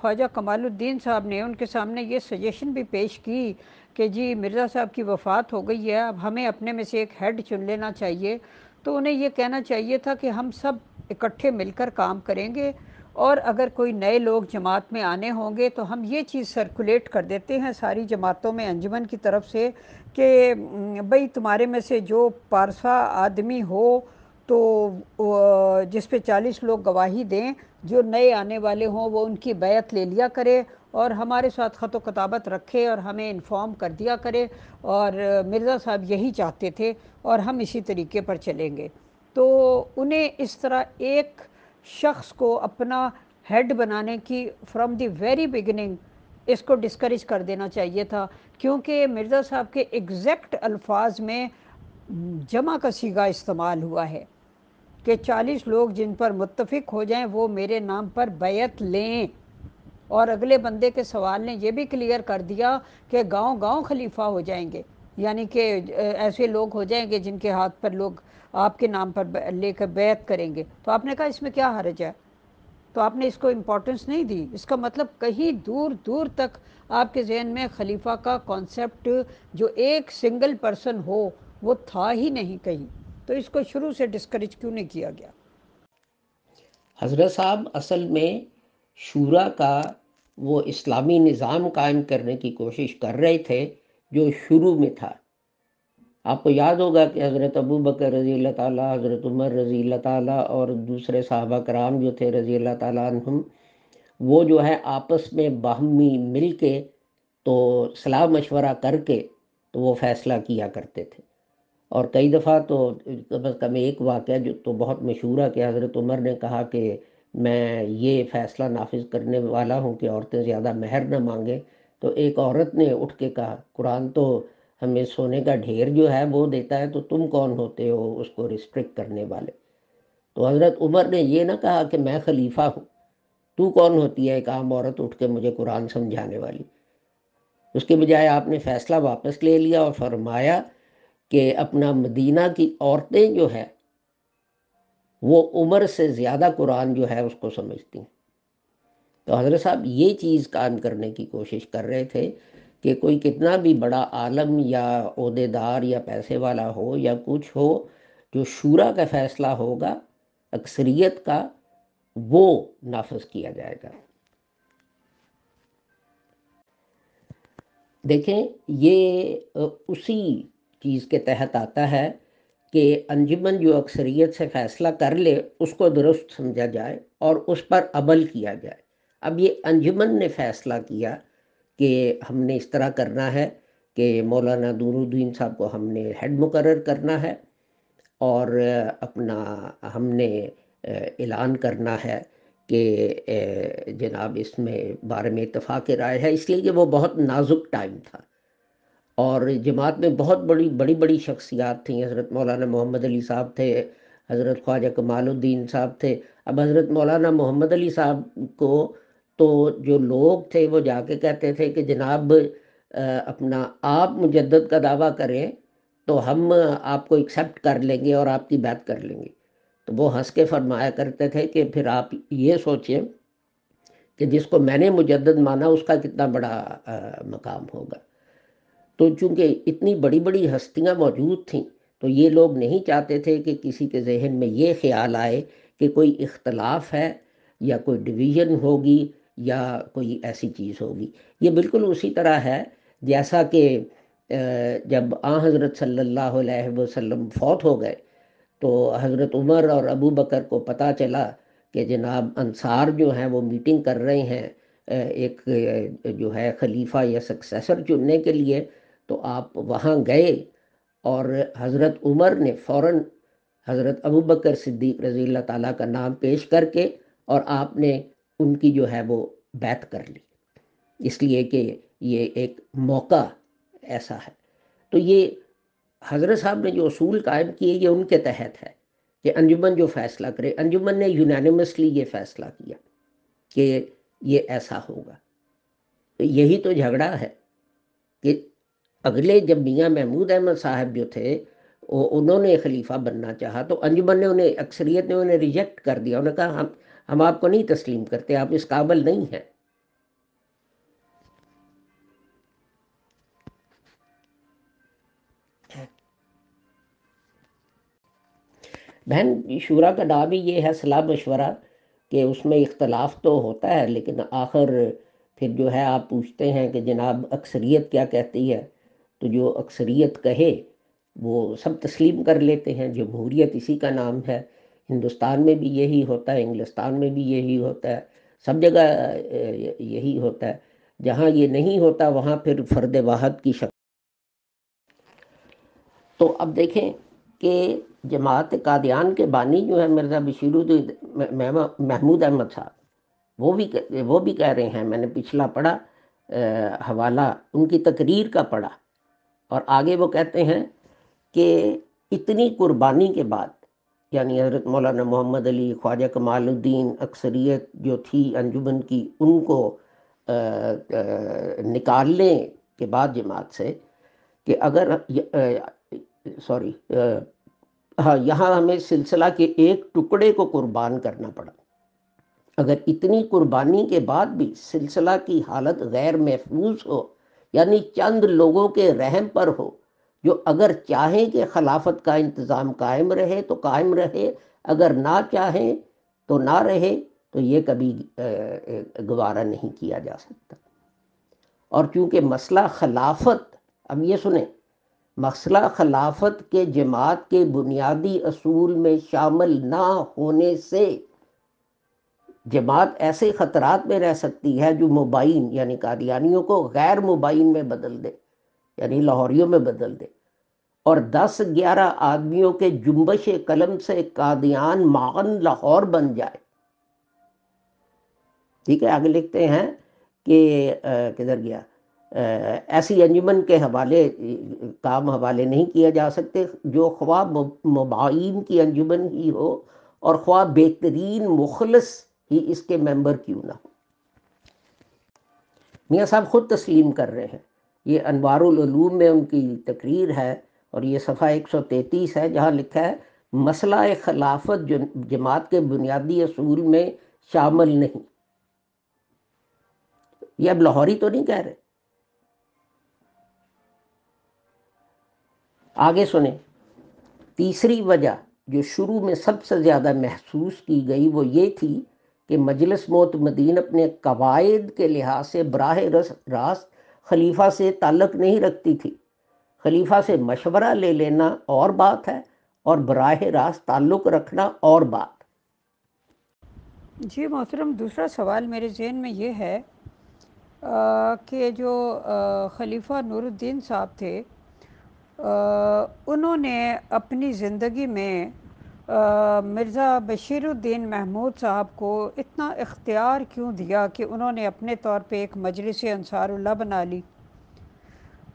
خواجہ کمال الدین صاحب نے ان کے سامنے یہ سجیشن بھی پیش کی کہ جی مرزا صاحب کی وفات ہو گئی ہے، اب ہمیں اپنے میں سے ایک ہیڈ چن لینا چاہیے، تو انہیں یہ کہنا چاہیے تھا کہ ہم سب اکٹھے مل کر کام کریں گے، اور اگر کوئی نئے لوگ جماعت میں آنے ہوں گے تو ہم یہ چیز سرکولیٹ کر دیتے ہیں ساری جماعتوں میں انجمن کی طرف سے کہ بھئی تمہارے میں سے جو پارسا آدمی ہو تو جس پہ 40 لوگ گواہی دیں، جو نئے آنے والے ہوں وہ ان کی بیعت لے لیا کرے اور ہمارے ساتھ خط و کتابت رکھے اور ہمیں انفارم کر دیا کرے، اور مرزا صاحب یہی چاہتے تھے اور ہم اسی طریقے پر چلیں گے۔ تو انہیں اس طرح ایک شخص کو اپنا ہیڈ بنانے کی فرام دی ویری بگننگ اس کو ڈسکریج کر دینا چاہیے تھا، کیونکہ مرزا صاحب کے ایگزیکٹ الفاظ میں جمع کا صیغہ استعمال ہوا ہے کہ 40 لوگ جن پر متفق ہو جائیں وہ میرے نام پر بیعت لیں۔ اور اگلے بندے کے سوال نے یہ بھی کلیئر کر دیا کہ گاؤں گاؤں خلیفہ ہو جائیں گے، یعنی کہ ایسے لوگ ہو جائیں گے جن کے ہاتھ پر لوگ آپ کے نام پر لے کر بیعت کریں گے۔ تو آپ نے کہا اس میں کیا حرج ہے؟ تو آپ نے اس کو امپورٹنس نہیں دی۔ اس کا مطلب کہیں دور دور تک آپ کے ذہن میں خلیفہ کا کانسیپٹ جو ایک سنگل پرسن ہو وہ تھا ہی نہیں کہیں، تو اس کو شروع سے ڈسکریج کیوں نہیں کیا گیا؟ حضرت صاحب اصل میں شورا کا وہ اسلامی نظام قائم کرنے کی کوشش کر رہے تھے جو شروع میں تھا۔ آپ کو یاد ہوگا کہ حضرت ابو بکر رضی اللہ تعالیٰ، حضرت عمر رضی اللہ تعالیٰ اور دوسرے صحابہ کرام جو تھے رضی اللہ تعالیٰ عنہم، وہ جو ہے آپس میں باہمی مل کے تو صلاح مشورہ کر کے تو وہ فیصلہ کیا کرتے تھے۔ اور کئی دفعہ تو کم از کم ایک واقعہ جو تو بہت مشہور ہے کہ حضرت عمر نے کہا کہ میں یہ فیصلہ نافذ کرنے والا ہوں کہ عورتیں زیادہ مہر نہ مانگیں، تو ایک عورت نے اٹھ کے کہا قرآن تو ہمیں سونے کا ڈھیر جو ہے وہ دیتا ہے، تو تم کون ہوتے ہو اس کو ریسٹرکٹ کرنے والے؟ تو حضرت عمر نے یہ نہ کہا کہ میں خلیفہ ہوں، تو کون ہوتی ہے ایک عام عورت اٹھ کے مجھے قرآن سمجھانے والی؟ اس کے بجائے آپ نے فیصلہ واپس لے لیا اور فرمایا کہ اپنا مدینہ کی عورتیں جو ہے وہ عمر سے زیادہ قرآن جو ہے اس کو سمجھتی ہیں۔ تو حضرت صاحب یہ چیز قائم کرنے کی کوشش کر رہے تھے کہ کوئی کتنا بھی بڑا عالم یا عہدیدار یا پیسے والا ہو یا کچھ ہو، جو شورا کا فیصلہ ہوگا اکثریت کا وہ نافذ کیا جائے گا۔ دیکھیں یہ اسی چیز کے تحت آتا ہے کہ انجمن جو اکثریت سے فیصلہ کر لے اس کو درست سمجھا جائے اور اس پر عمل کیا جائے۔ اب یہ انجمن نے فیصلہ کیا کہ ہم نے اس طرح کرنا ہے کہ مولانا نور الدین صاحب کو ہم نے ہیڈ مقرر کرنا ہے، اور اپنا ہم نے اعلان کرنا ہے کہ جناب اس میں بارے میں اتفاق رائے ہے، اس لیے کہ وہ بہت نازک ٹائم تھا اور جماعت میں بہت بڑی بڑی شخصیات تھیں۔ حضرت مولانا محمد علی صاحب تھے، حضرت خواجہ کمال الدین صاحب تھے۔ اب حضرت مولانا محمد علی صاحب کو تو جو لوگ تھے وہ جا کے کہتے تھے کہ جناب اپنا آپ مجدد کا دعویٰ کریں تو ہم آپ کو ایکسیپٹ کر لیں گے اور آپ کی بیعت کر لیں گے۔ تو وہ ہنس کے فرمایا کرتے تھے کہ پھر آپ یہ سوچیں کہ جس کو میں نے مجدد مانا اس کا کتنا بڑا مقام ہوگا۔ تو چونکہ اتنی بڑی بڑی ہستیاں موجود تھیں تو یہ لوگ نہیں چاہتے تھے کہ کسی کے ذہن میں یہ خیال آئے کہ کوئی اختلاف ہے یا کوئی ڈویژن ہوگی یا کوئی ایسی چیز ہوگی۔ یہ بالکل اسی طرح ہے جیسا کہ جب آن حضرت صلی اللہ علیہ وسلم فوت ہو گئے تو حضرت عمر اور ابو بکر کو پتہ چلا کہ جناب انصار جو ہیں وہ میٹنگ کر رہے ہیں ایک جو ہے خلیفہ یا سکسیسر چننے کے لیے، تو آپ وہاں گئے اور حضرت عمر نے فوراً حضرت ابو بکر صدیق رضی اللہ تعالیٰ کا نام پیش کر کے اور آپ نے ان کی جو ہے وہ بیعت کر لی، اس لیے کہ یہ ایک موقع ایسا ہے۔ تو یہ حضرت صاحب نے جو اصول قائم کیے یہ ان کے تحت ہے کہ انجمن جو فیصلہ کرے، انجمن نے یونانیمسلی یہ فیصلہ کیا کہ یہ ایسا ہوگا۔ یہی تو جھگڑا ہے کہ اگلے جب میاں محمود احمد صاحب جو تھے انہوں نے خلیفہ بننا چاہا تو انجمن نے انہیں اکثریت نے انہیں ریجیکٹ کر دیا، انہوں نے کہا ہم آپ کو نہیں تسلیم کرتے، آپ اس قابل نہیں ہیں۔ بہن شورا کا نام ہی یہ ہے صلاح مشورہ، کہ اس میں اختلاف تو ہوتا ہے لیکن آخر پھر جو ہے آپ پوچھتے ہیں کہ جناب اکثریت کیا کہتی ہے، تو جو اکثریت کہے وہ سب تسلیم کر لیتے ہیں۔ جمہوریت اسی کا نام ہے، ہندوستان میں بھی یہی ہوتا ہے، انگلستان میں بھی یہی ہوتا ہے، سب جگہ یہی ہوتا ہے۔ جہاں یہ نہیں ہوتا وہاں پھر فرد واحد کی شکل۔ تو اب دیکھیں کہ جماعت قادیان کے بانی جو ہے مرزا بشیر الدین محمود احمد صاحب، وہ بھی کہہ رہے ہیں، میں نے پچھلا پڑھا حوالہ ان کی تقریر کا پڑھا، اور آگے وہ کہتے ہیں کہ اتنی قربانی کے بعد، یعنی حضرت مولانا محمد علی، خواجہ کمال الدین، اکثریت جو تھی انجمن کی، ان کو نکالنے کے بعد جماعت سے، کہ اگر سوری ہاں یہاں ہمیں سلسلہ کے ایک ٹکڑے کو قربان کرنا پڑا، اگر اتنی قربانی کے بعد بھی سلسلہ کی حالت غیر محفوظ ہو، یعنی چند لوگوں کے رحم پر ہو جو اگر چاہیں کہ خلافت کا انتظام قائم رہے تو قائم رہے، اگر نہ چاہیں تو نہ رہے، تو یہ کبھی گوارا نہیں کیا جا سکتا۔ اور چونکہ مسئلہ خلافت، اب یہ سنیں، مسئلہ خلافت کے جماعت کے بنیادی اصول میں شامل نہ ہونے سے جماعت ایسے خطرات میں رہ سکتی ہے جو مبین یعنی قادیانیوں کو غیر مبین میں بدل دے، یعنی لاہوریوں میں بدل دے، اور 10-11 آدمیوں کے جنبش قلم سے قادیان معاً لاہور بن جائے۔ ٹھیک ہے، آگے لکھتے ہیں کہ کدھر گیا، ایسی انجمن کے حوالے نہیں کیا جا سکتے جو خواہ مبعین کی انجمن ہی ہو اور خواہ بہترین مخلص ہی اس کے ممبر کیوں نہ ہو۔ میاں صاحب خود تسلیم کر رہے ہیں، یہ انوار العلوم میں ان کی تقریر ہے، اور یہ صفحہ 133 ہے، جہاں لکھا ہے مسئلہ خلافت جماعت کے بنیادی اصول میں شامل نہیں۔ یہ اب لاہوری تو نہیں کہہ رہے۔ آگے سنیں، تیسری وجہ جو شروع میں سب سے زیادہ محسوس کی گئی وہ یہ تھی کہ مجلس معتمدین اپنے قواعد کے لحاظ سے براہ راست خلیفہ سے تعلق نہیں رکھتی تھی۔ خلیفہ سے مشورہ لے لینا اور بات ہے، اور براہ راست تعلق رکھنا اور بات۔ جی محترم، دوسرا سوال میرے ذہن میں یہ ہے کہ جو خلیفہ نور الدین صاحب تھے، انہوں نے اپنی زندگی میں مرزا بشیر الدین محمود صاحب کو اتنا اختیار کیوں دیا کہ انہوں نے اپنے طور پہ ایک مجلس انصار اللہ بنا لی؟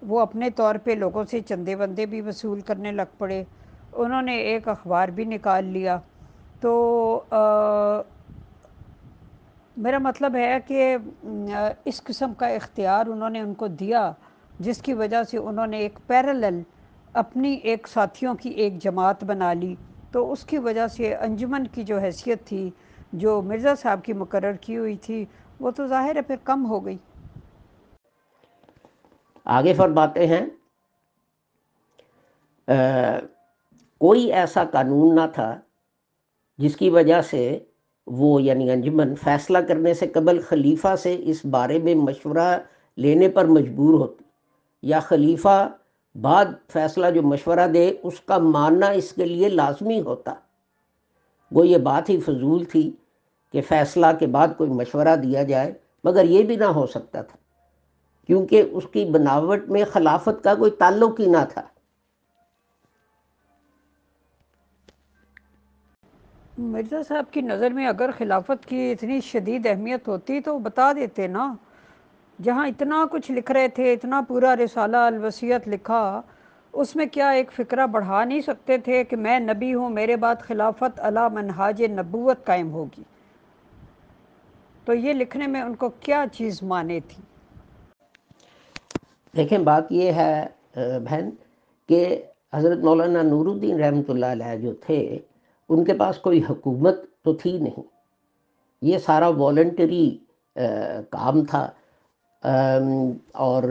وہ اپنے طور پہ لوگوں سے چندے وندے بھی وصول کرنے لگ پڑے، انہوں نے ایک اخبار بھی نکال لیا۔ تو میرا مطلب ہے کہ اس قسم کا اختیار انہوں نے ان کو دیا، جس کی وجہ سے انہوں نے ایک پیرالل اپنی ایک ساتھیوں کی ایک جماعت بنا لی، تو اس کی وجہ سے انجمن کی جو حیثیت تھی جو مرزا صاحب کی مقرر کی ہوئی تھی وہ تو ظاہر ہے پھر کم ہو گئی۔ آگے فرماتے ہیں کوئی ایسا قانون نہ تھا جس کی وجہ سے وہ یعنی انجمن فیصلہ کرنے سے قبل خلیفہ سے اس بارے میں مشورہ لینے پر مجبور ہوتی، یا خلیفہ بعد فیصلہ جو مشورہ دے اس کا ماننا اس کے لیے لازمی ہوتا۔ وہ یہ بات ہی فضول تھی کہ فیصلہ کے بعد کوئی مشورہ دیا جائے، مگر یہ بھی نہ ہو سکتا تھا کیونکہ اس کی بناوٹ میں خلافت کا کوئی تعلق ہی نہ تھا۔ مرزا صاحب کی نظر میں اگر خلافت کی اتنی شدید اہمیت ہوتی تو بتا دیتے نا، جہاں اتنا کچھ لکھ رہے تھے، اتنا پورا رسالہ الوصیت لکھا، اس میں کیا ایک فقرہ بڑھا نہیں سکتے تھے کہ میں نبی ہوں، میرے بعد خلافت علی منہاج نبوت قائم ہوگی؟ تو یہ لکھنے میں ان کو کیا چیز مانے تھی؟ دیکھیں بات یہ ہے بہن کہ حضرت مولانا نور الدین رحمۃ اللہ علیہ جو تھے ان کے پاس کوئی حکومت تو تھی نہیں، یہ سارا والنٹری کام تھا، اور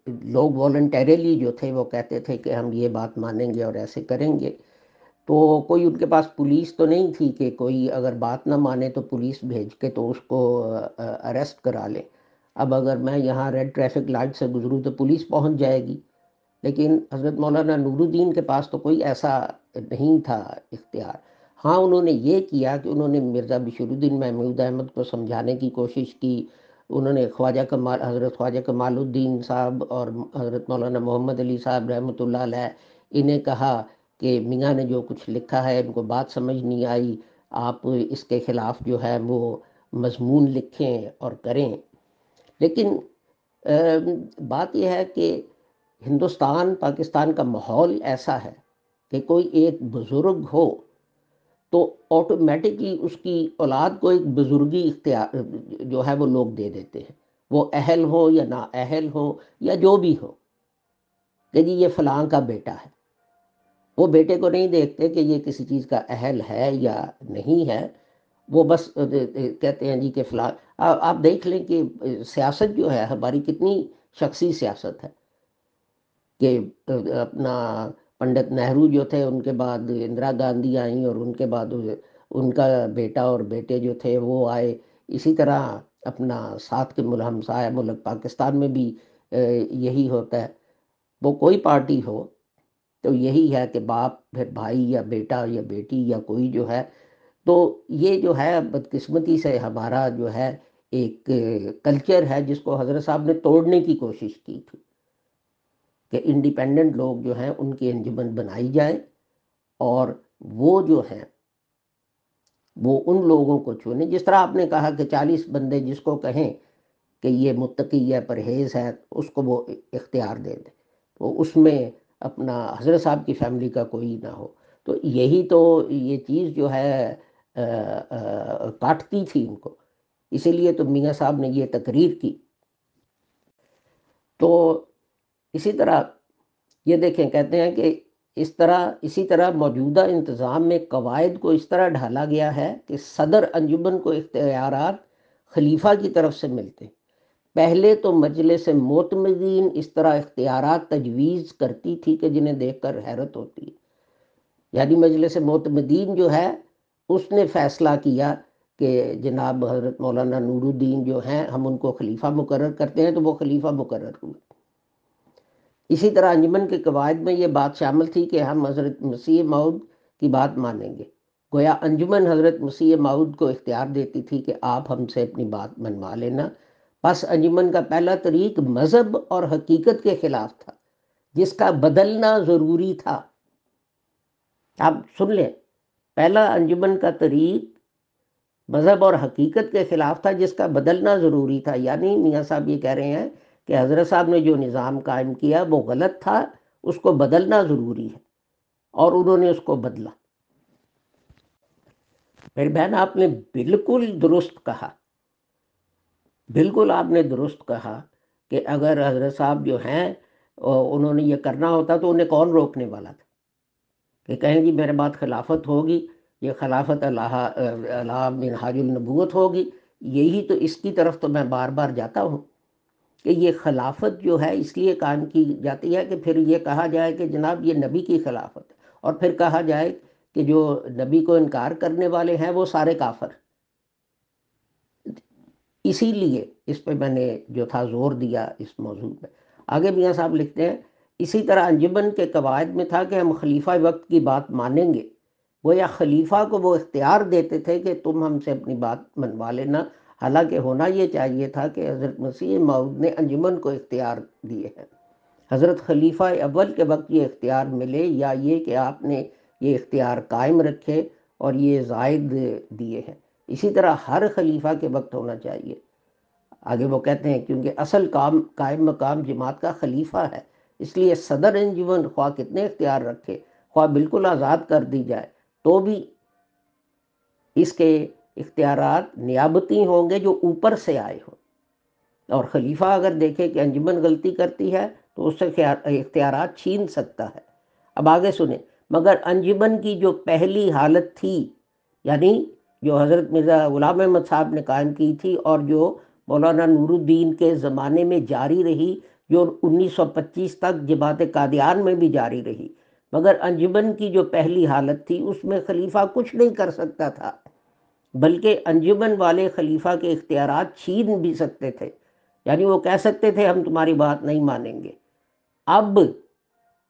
لوگ والنٹریلی جو تھے وہ کہتے تھے کہ ہم یہ بات مانیں گے اور ایسے کریں گے۔ تو کوئی ان کے پاس پولیس تو نہیں تھی کہ کوئی اگر بات نہ مانے تو پولیس بھیج کے تو اس کو اریسٹ کرا لے. اب اگر میں یہاں ریڈ ٹریفک لائٹ سے گزروں تو پولیس پہنچ جائے گی، لیکن حضرت مولانا نور الدین کے پاس تو کوئی ایسا نہیں تھا اختیار. ہاں انہوں نے یہ کیا کہ انہوں نے مرزا بشیر الدین محمود احمد کو سمجھانے کی کوشش کی. انہوں نے حضرت خواجہ کمال الدین صاحب اور حضرت مولانا محمد علی صاحب رحمۃ اللہ علیہ انہیں کہا کہ میاں نے جو کچھ لکھا ہے ان کو بات سمجھ نہیں آئی، آپ اس کے خلاف جو ہے وہ مضمون لکھیں اور کریں. لیکن بات یہ ہے کہ ہندوستان پاکستان کا ماحول ایسا ہے کہ کوئی ایک بزرگ ہو تو آٹومیٹکلی اس کی اولاد کو ایک بزرگی اختیار جو ہے وہ لوگ دے دیتے ہیں، وہ اہل ہو یا نا اہل ہو یا جو بھی ہو، کہ جی یہ فلاں کا بیٹا ہے. وہ بیٹے کو نہیں دیکھتے کہ یہ کسی چیز کا اہل ہے یا نہیں ہے، وہ بس کہتے ہیں جی کہ فلاں. آپ دیکھ لیں کہ سیاست جو ہے ہماری کتنی شخصی سیاست ہے، کہ اپنا پنڈت نہرو جو تھے ان کے بعد اندرا گاندھی آئیں اور ان کے بعد ان کا بیٹا اور بیٹے جو تھے وہ آئے. اسی طرح اپنا ساتھ کے ہمسایہ ملک پاکستان میں بھی یہی ہوتا ہے. وہ کوئی پارٹی ہو تو یہی ہے کہ باپ پھر بھائی یا بیٹا یا بیٹی یا کوئی جو ہے. تو یہ جو ہے بدقسمتی سے ہمارا جو ہے ایک کلچر ہے جس کو حضرت صاحب نے توڑنے کی کوشش کی تھی کہ انڈیپینڈنٹ لوگ جو ہیں ان کی انجمن بنائی جائے اور وہ جو ہیں وہ ان لوگوں کو چنیں. جس طرح آپ نے کہا کہ 40 بندے جس کو کہیں کہ یہ متقی ہے پرہیز ہے اس کو وہ اختیار دے دیں، تو اس میں اپنا حضرت صاحب کی فیملی کا کوئی نہ ہو. تو یہی تو یہ چیز جو ہے کاٹتی تھی ان کو، اسی لیے تو میاں صاحب نے یہ تقریر کی. تو اسی طرح یہ دیکھیں کہتے ہیں کہ اسی طرح موجودہ انتظام میں قواعد کو اس طرح ڈھالا گیا ہے کہ صدر انجمن کو اختیارات خلیفہ کی طرف سے ملتے ہیں. پہلے تو مجلس معتمدین اس طرح اختیارات تجویز کرتی تھی کہ جنہیں دیکھ کر حیرت ہوتی ہے. یعنی مجلس معتمدین جو ہے اس نے فیصلہ کیا کہ جناب حضرت مولانا نور الدین جو ہیں ہم ان کو خلیفہ مقرر کرتے ہیں، تو وہ خلیفہ مقرر ہوئے. اسی طرح انجمن کے قواعد میں یہ بات شامل تھی کہ ہم حضرت مسیح موعود کی بات مانیں گے. گویا انجمن حضرت مسیح موعود کو اختیار دیتی تھی کہ آپ ہم سے اپنی بات منوا لینا. پس انجمن کا پہلا طریق مذہب اور حقیقت کے خلاف تھا جس کا بدلنا ضروری تھا. آپ سن لیں، پہلا انجمن کا طریق مذہب اور حقیقت کے خلاف تھا جس کا بدلنا ضروری تھا. یعنی میاں صاحب یہ کہہ رہے ہیں کہ حضرت صاحب نے جو نظام قائم کیا وہ غلط تھا، اس کو بدلنا ضروری ہے، اور انہوں نے اس کو بدلا. میری بہن آپ نے بالکل درست کہا، بالکل آپ نے درست کہا کہ اگر حضرت صاحب جو ہیں انہوں نے یہ کرنا ہوتا تو انہیں کون روکنے والا تھا کہ کہیں گی میرے بعد خلافت ہوگی، یہ خلافت علی منہاج النبوت ہوگی. یہی تو اس کی طرف تو میں بار بار جاتا ہوں کہ یہ خلافت جو ہے اس لیے قائم کی جاتی ہے کہ پھر یہ کہا جائے کہ جناب یہ نبی کی خلافت ہے، اور پھر کہا جائے کہ جو نبی کو انکار کرنے والے ہیں وہ سارے کافر. اسی لیے اس پہ میں نے جو تھا زور دیا اس موضوع پہ. آگے میاں صاحب لکھتے ہیں اسی طرح انجمن کے قواعد میں تھا کہ ہم خلیفہ وقت کی بات مانیں گے. گویا خلیفہ کو وہ اختیار دیتے تھے کہ تم ہم سے اپنی بات منوا لینا، حالانکہ ہونا یہ چاہیے تھا کہ حضرت مسیح موعود نے انجمن کو اختیار دیے ہیں. حضرت خلیفہ اول کے وقت یہ اختیار ملے یا یہ کہ آپ نے یہ اختیار قائم رکھے اور یہ زائد دیے ہیں. اسی طرح ہر خلیفہ کے وقت ہونا چاہیے. آگے وہ کہتے ہیں کیونکہ اصل قائم مقام جماعت کا خلیفہ ہے، اس لیے صدر انجمن خواہ کتنے اختیار رکھے، خواہ بالکل آزاد کر دی جائے، تو بھی اس کے اختیارات نیابتی ہوں گے جو اوپر سے آئے ہوں. اور خلیفہ اگر دیکھے کہ انجمن غلطی کرتی ہے تو اس سے اختیارات چھین سکتا ہے. اب آگے سنیں، مگر انجمن کی جو پہلی حالت تھی، یعنی جو حضرت مرزا غلام احمد صاحب نے قائم کی تھی اور جو مولانا نور الدین کے زمانے میں جاری رہی، جو 1925 تک جماعت قادیان میں بھی جاری رہی، مگر انجمن کی جو پہلی حالت تھی اس میں خلیفہ کچھ نہیں کر سکتا تھا، بلکہ انجمن والے خلیفہ کے اختیارات چھین بھی سکتے تھے، یعنی وہ کہہ سکتے تھے ہم تمہاری بات نہیں مانیں گے۔ اب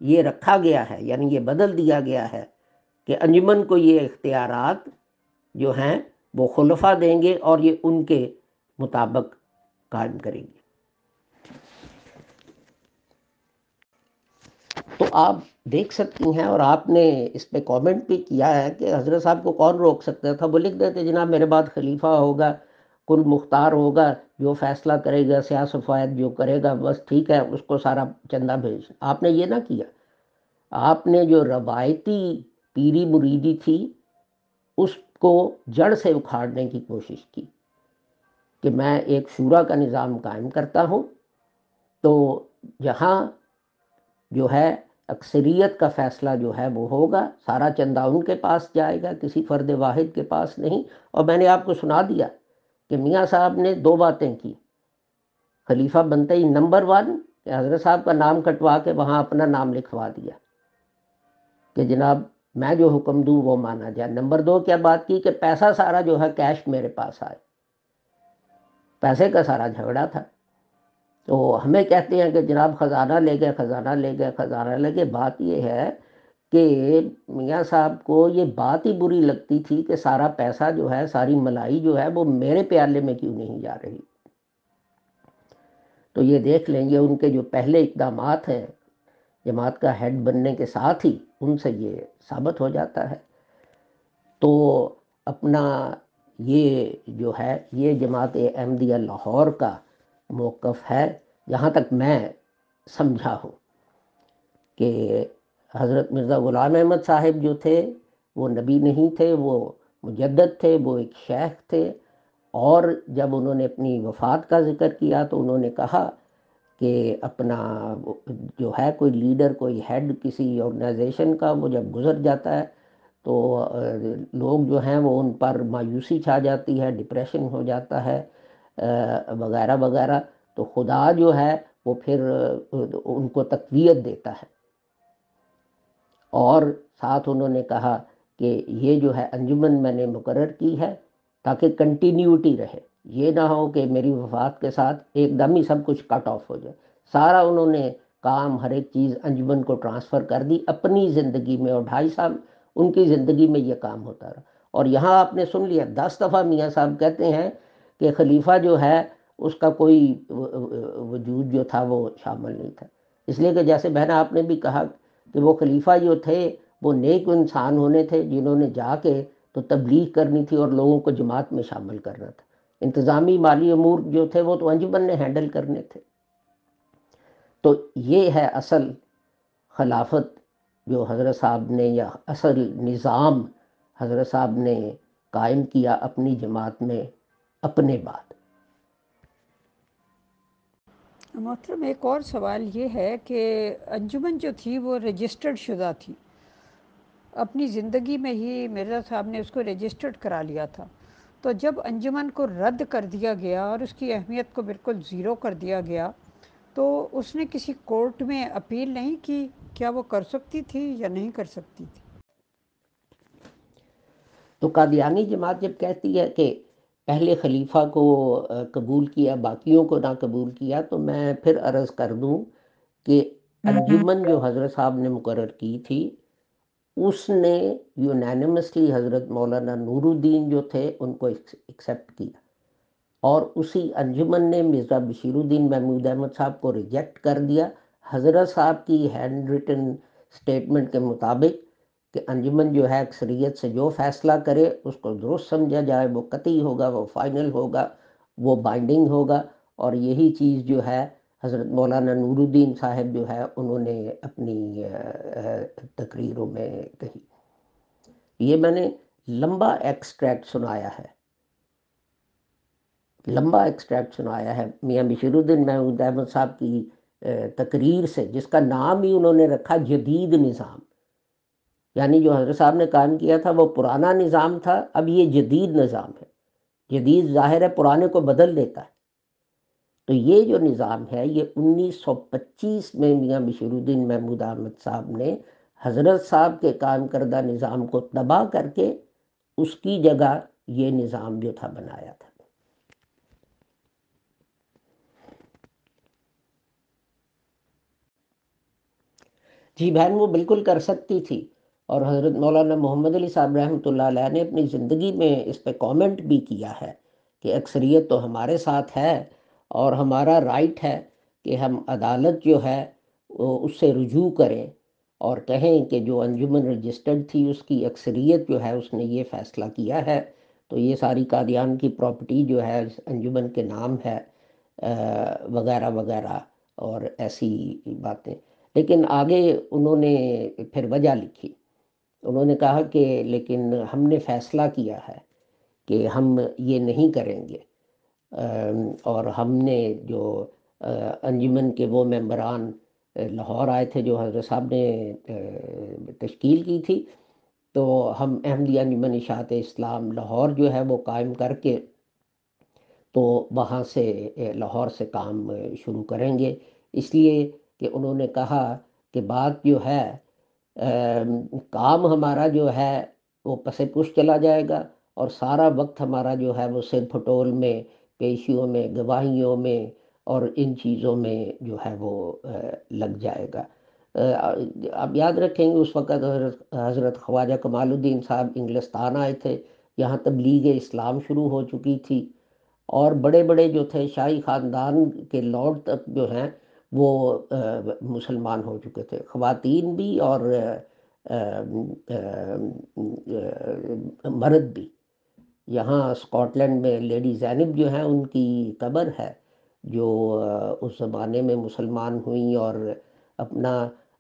یہ رکھا گیا ہے، یعنی یہ بدل دیا گیا ہے کہ انجمن کو یہ اختیارات جو ہیں وہ خلفاء دیں گے اور یہ ان کے مطابق قائم کریں گے۔ تو آپ دیکھ سکتی ہیں، اور آپ نے اس پہ کامنٹ بھی کیا ہے کہ حضرت صاحب کو کون روک سکتا تھا، وہ لکھ دیتے جناب میرے بعد خلیفہ ہوگا، کل مختار ہوگا، جو فیصلہ کرے گا، سیاہ سفید جو کرے گا، بس ٹھیک ہے اس کو سارا چندہ بھیج۔ آپ نے یہ نہ کیا، آپ نے جو روایتی پیری مریدی تھی اس کو جڑ سے اکھاڑنے کی کوشش کی کہ میں ایک شورا کا نظام قائم کرتا ہوں، تو جہاں جو ہے اکثریت کا فیصلہ جو ہے وہ ہوگا، سارا چندہ ان کے پاس جائے گا، کسی فرد واحد کے پاس نہیں۔ اور میں نے آپ کو سنا دیا کہ میاں صاحب نے دو باتیں کی، خلیفہ بنتے ہی نمبر 1 کہ حضرت صاحب کا نام کٹوا کے وہاں اپنا نام لکھوا دیا کہ جناب میں جو حکم دوں وہ مانا جائے۔ نمبر 2 کیا بات کی کہ پیسہ سارا جو ہے کیش میرے پاس آئے، پیسے کا سارا جھگڑا تھا۔ تو ہمیں کہتے ہیں کہ جناب خزانہ لے گئے، خزانہ لے گئے، خزانہ لے گئے۔ بات یہ ہے کہ میاں صاحب کو یہ بات ہی بری لگتی تھی کہ سارا پیسہ جو ہے، ساری ملائی جو ہے وہ میرے پیالے میں کیوں نہیں جا رہی۔ تو یہ دیکھ لیں گے ان کے جو پہلے اقدامات ہیں جماعت کا ہیڈ بننے کے ساتھ ہی ان سے یہ ثابت ہو جاتا ہے۔ تو اپنا یہ جو ہے یہ جماعت احمدیہ لاہور کا موقف ہے، جہاں تک میں سمجھا ہوں کہ حضرت مرزا غلام احمد صاحب جو تھے وہ نبی نہیں تھے، وہ مجدد تھے، وہ ایک شیخ تھے، اور جب انہوں نے اپنی وفات کا ذکر کیا تو انہوں نے کہا کہ اپنا جو ہے کوئی لیڈر، کوئی ہیڈ کسی آرگنائزیشن کا، وہ جب گزر جاتا ہے تو لوگ جو ہیں وہ ان پر مایوسی چھا جاتی ہے، ڈپریشن ہو جاتا ہے وغیرہ وغیرہ، تو خدا جو ہے وہ پھر ان کو تقویت دیتا ہے۔ اور ساتھ انہوں نے کہا کہ یہ جو ہے انجمن میں نے مقرر کی ہے تاکہ کنٹینیوٹی رہے، یہ نہ ہو کہ میری وفات کے ساتھ ایک دم ہی سب کچھ کٹ آف ہو جائے۔ سارا انہوں نے کام، ہر ایک چیز انجمن کو ٹرانسفر کر دی اپنی زندگی میں، اور 2.5 سال ان کی زندگی میں یہ کام ہوتا رہا۔ اور یہاں آپ نے سن لیا 10 دفعہ میاں صاحب کہتے ہیں کہ خلیفہ جو ہے اس کا کوئی وجود جو تھا وہ شامل نہیں تھا، اس لیے کہ جیسے بہن آپ نے بھی کہا کہ وہ خلیفہ جو تھے وہ نیک انسان ہونے تھے جنہوں نے جا کے تو تبلیغ کرنی تھی اور لوگوں کو جماعت میں شامل کرنا تھا، انتظامی مالی امور جو تھے وہ تو انجمن نے ہینڈل کرنے تھے۔ تو یہ ہے اصل خلافت جو حضرت صاحب نے، یا اصل نظام حضرت صاحب نے قائم کیا اپنی جماعت میں اپنے بعد۔ محترم ایک اور سوال یہ ہے کہ انجمن جو تھی وہ رجسٹرڈ شدہ تھی، اپنی زندگی میں ہی مرزا صاحب نے اس کو رجسٹرڈ کرا لیا تھا، تو جب انجمن کو رد کر دیا گیا اور اس کی اہمیت کو بالکل زیرو کر دیا گیا تو اس نے کسی کورٹ میں اپیل نہیں کی، کیا وہ کر سکتی تھی یا نہیں کر سکتی تھی؟ تو قادیانی جماعت جب کہتی ہے کہ پہلے خلیفہ کو قبول کیا باقیوں کو نہ قبول کیا، تو میں پھر عرض کر دوں کہ انجمن جو حضرت صاحب نے مقرر کی تھی اس نے یونینمسلی حضرت مولانا نور الدین جو تھے ان کو ایکسیپٹ کیا، اور اسی انجمن نے مرزا بشیر الدین محمود احمد صاحب کو ریجیکٹ کر دیا، حضرت صاحب کی ہینڈ ریٹن سٹیٹمنٹ کے مطابق کہ انجمن جو ہے اکثریت سے جو فیصلہ کرے اس کو درست سمجھا جائے، وہ قطعی ہوگا، وہ فائنل ہوگا، وہ بائنڈنگ ہوگا۔ اور یہی چیز جو ہے حضرت مولانا نور الدین صاحب جو ہے انہوں نے اپنی تقریروں میں کہی۔ یہ میں نے لمبا ایکسٹریکٹ سنایا ہے، لمبا ایکسٹریکٹ سنایا ہے میاں بشیر الدین محمود احمد صاحب کی تقریر سے، جس کا نام ہی انہوں نے رکھا جدید نظام، یعنی جو حضرت صاحب نے قائم کیا تھا وہ پرانا نظام تھا، اب یہ جدید نظام ہے۔ جدید ظاہر ہے پرانے کو بدل دیتا ہے، تو یہ جو نظام ہے یہ 1925 میں میاں بشیر الدین محمود احمد صاحب نے حضرت صاحب کے قائم کردہ نظام کو تباہ کر کے اس کی جگہ یہ نظام جو تھا بنایا تھا۔ جی بہن، وہ بالکل کر سکتی تھی، اور حضرت مولانا محمد علی صاحب رحمۃ اللہ علیہ نے اپنی زندگی میں اس پہ کامنٹ بھی کیا ہے کہ اکثریت تو ہمارے ساتھ ہے اور ہمارا رائٹ ہے کہ ہم عدالت جو ہے وہ اس سے رجوع کریں اور کہیں کہ جو انجمن رجسٹرڈ تھی اس کی اکثریت جو ہے اس نے یہ فیصلہ کیا ہے، تو یہ ساری قادیان کی پراپرٹی جو ہے انجمن کے نام ہے، وغیرہ وغیرہ اور ایسی باتیں۔ لیکن آگے انہوں نے پھر وجہ لکھی، انہوں نے کہا کہ لیکن ہم نے فیصلہ کیا ہے کہ ہم یہ نہیں کریں گے، اور ہم نے جو انجمن کے وہ ممبران لاہور آئے تھے جو حضرت صاحب نے تشکیل کی تھی، تو ہم احمدیہ انجمن اشاعت اسلام لاہور جو ہے وہ قائم کر کے تو وہاں سے لاہور سے کام شروع کریں گے، اس لیے کہ انہوں نے کہا کہ بات جو ہے کام ہمارا جو ہے وہ پس پش چلا جائے گا، اور سارا وقت ہمارا جو ہے وہ سر پھٹول میں، پیشیوں میں، گواہیوں میں اور ان چیزوں میں جو ہے وہ لگ جائے گا۔ آپ یاد رکھیں گے اس وقت حضرت خواجہ کمال الدین صاحب انگلستان آئے تھے، یہاں تبلیغ اسلام شروع ہو چکی تھی، اور بڑے بڑے جو تھے شاہی خاندان کے لارڈ تک جو ہیں وہ مسلمان ہو چکے تھے، خواتین بھی اور مرد بھی۔ یہاں اسکاٹ لینڈ میں لیڈی زینب جو ہیں ان کی قبر ہے، جو اس زمانے میں مسلمان ہوئیں، اور اپنا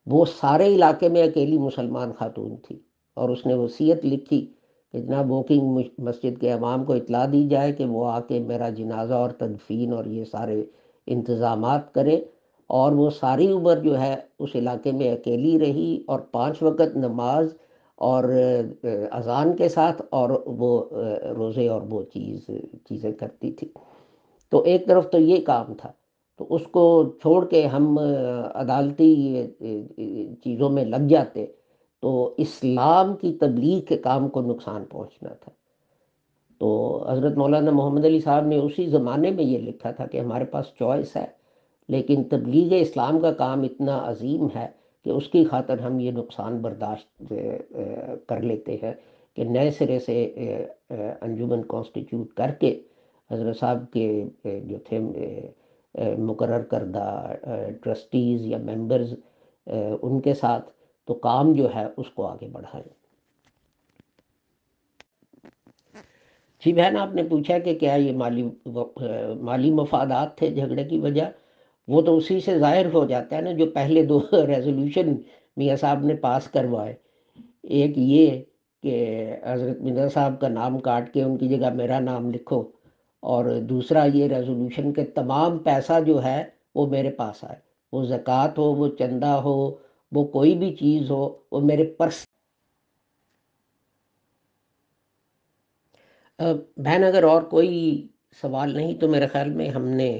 وہ سارے علاقے میں اکیلی مسلمان خاتون تھی، اور اس نے وصیت لکھی کہ جناب ووکنگ مسجد کے امام کو اطلاع دی جائے کہ وہ آ کے میرا جنازہ اور تدفین اور یہ سارے انتظامات کرے، اور وہ ساری عمر جو ہے اس علاقے میں اکیلی رہی، اور 5 وقت نماز اور اذان کے ساتھ، اور وہ روزے اور وہ چیزیں کرتی تھی۔ تو ایک طرف تو یہ کام تھا، تو اس کو چھوڑ کے ہم عدالتی چیزوں میں لگ جاتے تو اسلام کی تبلیغ کے کام کو نقصان پہنچنا تھا۔ تو حضرت مولانا محمد علی صاحب نے اسی زمانے میں یہ لکھا تھا کہ ہمارے پاس چوائس ہے، لیکن تبلیغ اسلام کا کام اتنا عظیم ہے کہ اس کی خاطر ہم یہ نقصان برداشت کر لیتے ہیں کہ نئے سرے سے انجمن کانسٹیٹیوٹ کر کے حضرت صاحب کے جو تھے مقرر کردہ ٹرسٹیز یا ممبرز ان کے ساتھ تو کام جو ہے اس کو آگے بڑھائیں۔ جی بہن، آپ نے پوچھا کہ کیا یہ مالی مفادات تھے جھگڑے کی وجہ، وہ تو اسی سے ظاہر ہو جاتا ہے نا، جو پہلے 2 ریزولوشن میاں صاحب نے پاس کروائے، ایک یہ کہ حضرت مرزا صاحب کا نام کاٹ کے ان کی جگہ میرا نام لکھو، اور دوسرا یہ ریزولوشن کہ تمام پیسہ جو ہے وہ میرے پاس آئے، وہ زکوٰۃ ہو، وہ چندہ ہو، وہ کوئی بھی چیز ہو، وہ میرے پرس۔ بہن اگر اور کوئی سوال نہیں تو میرے خیال میں ہم نے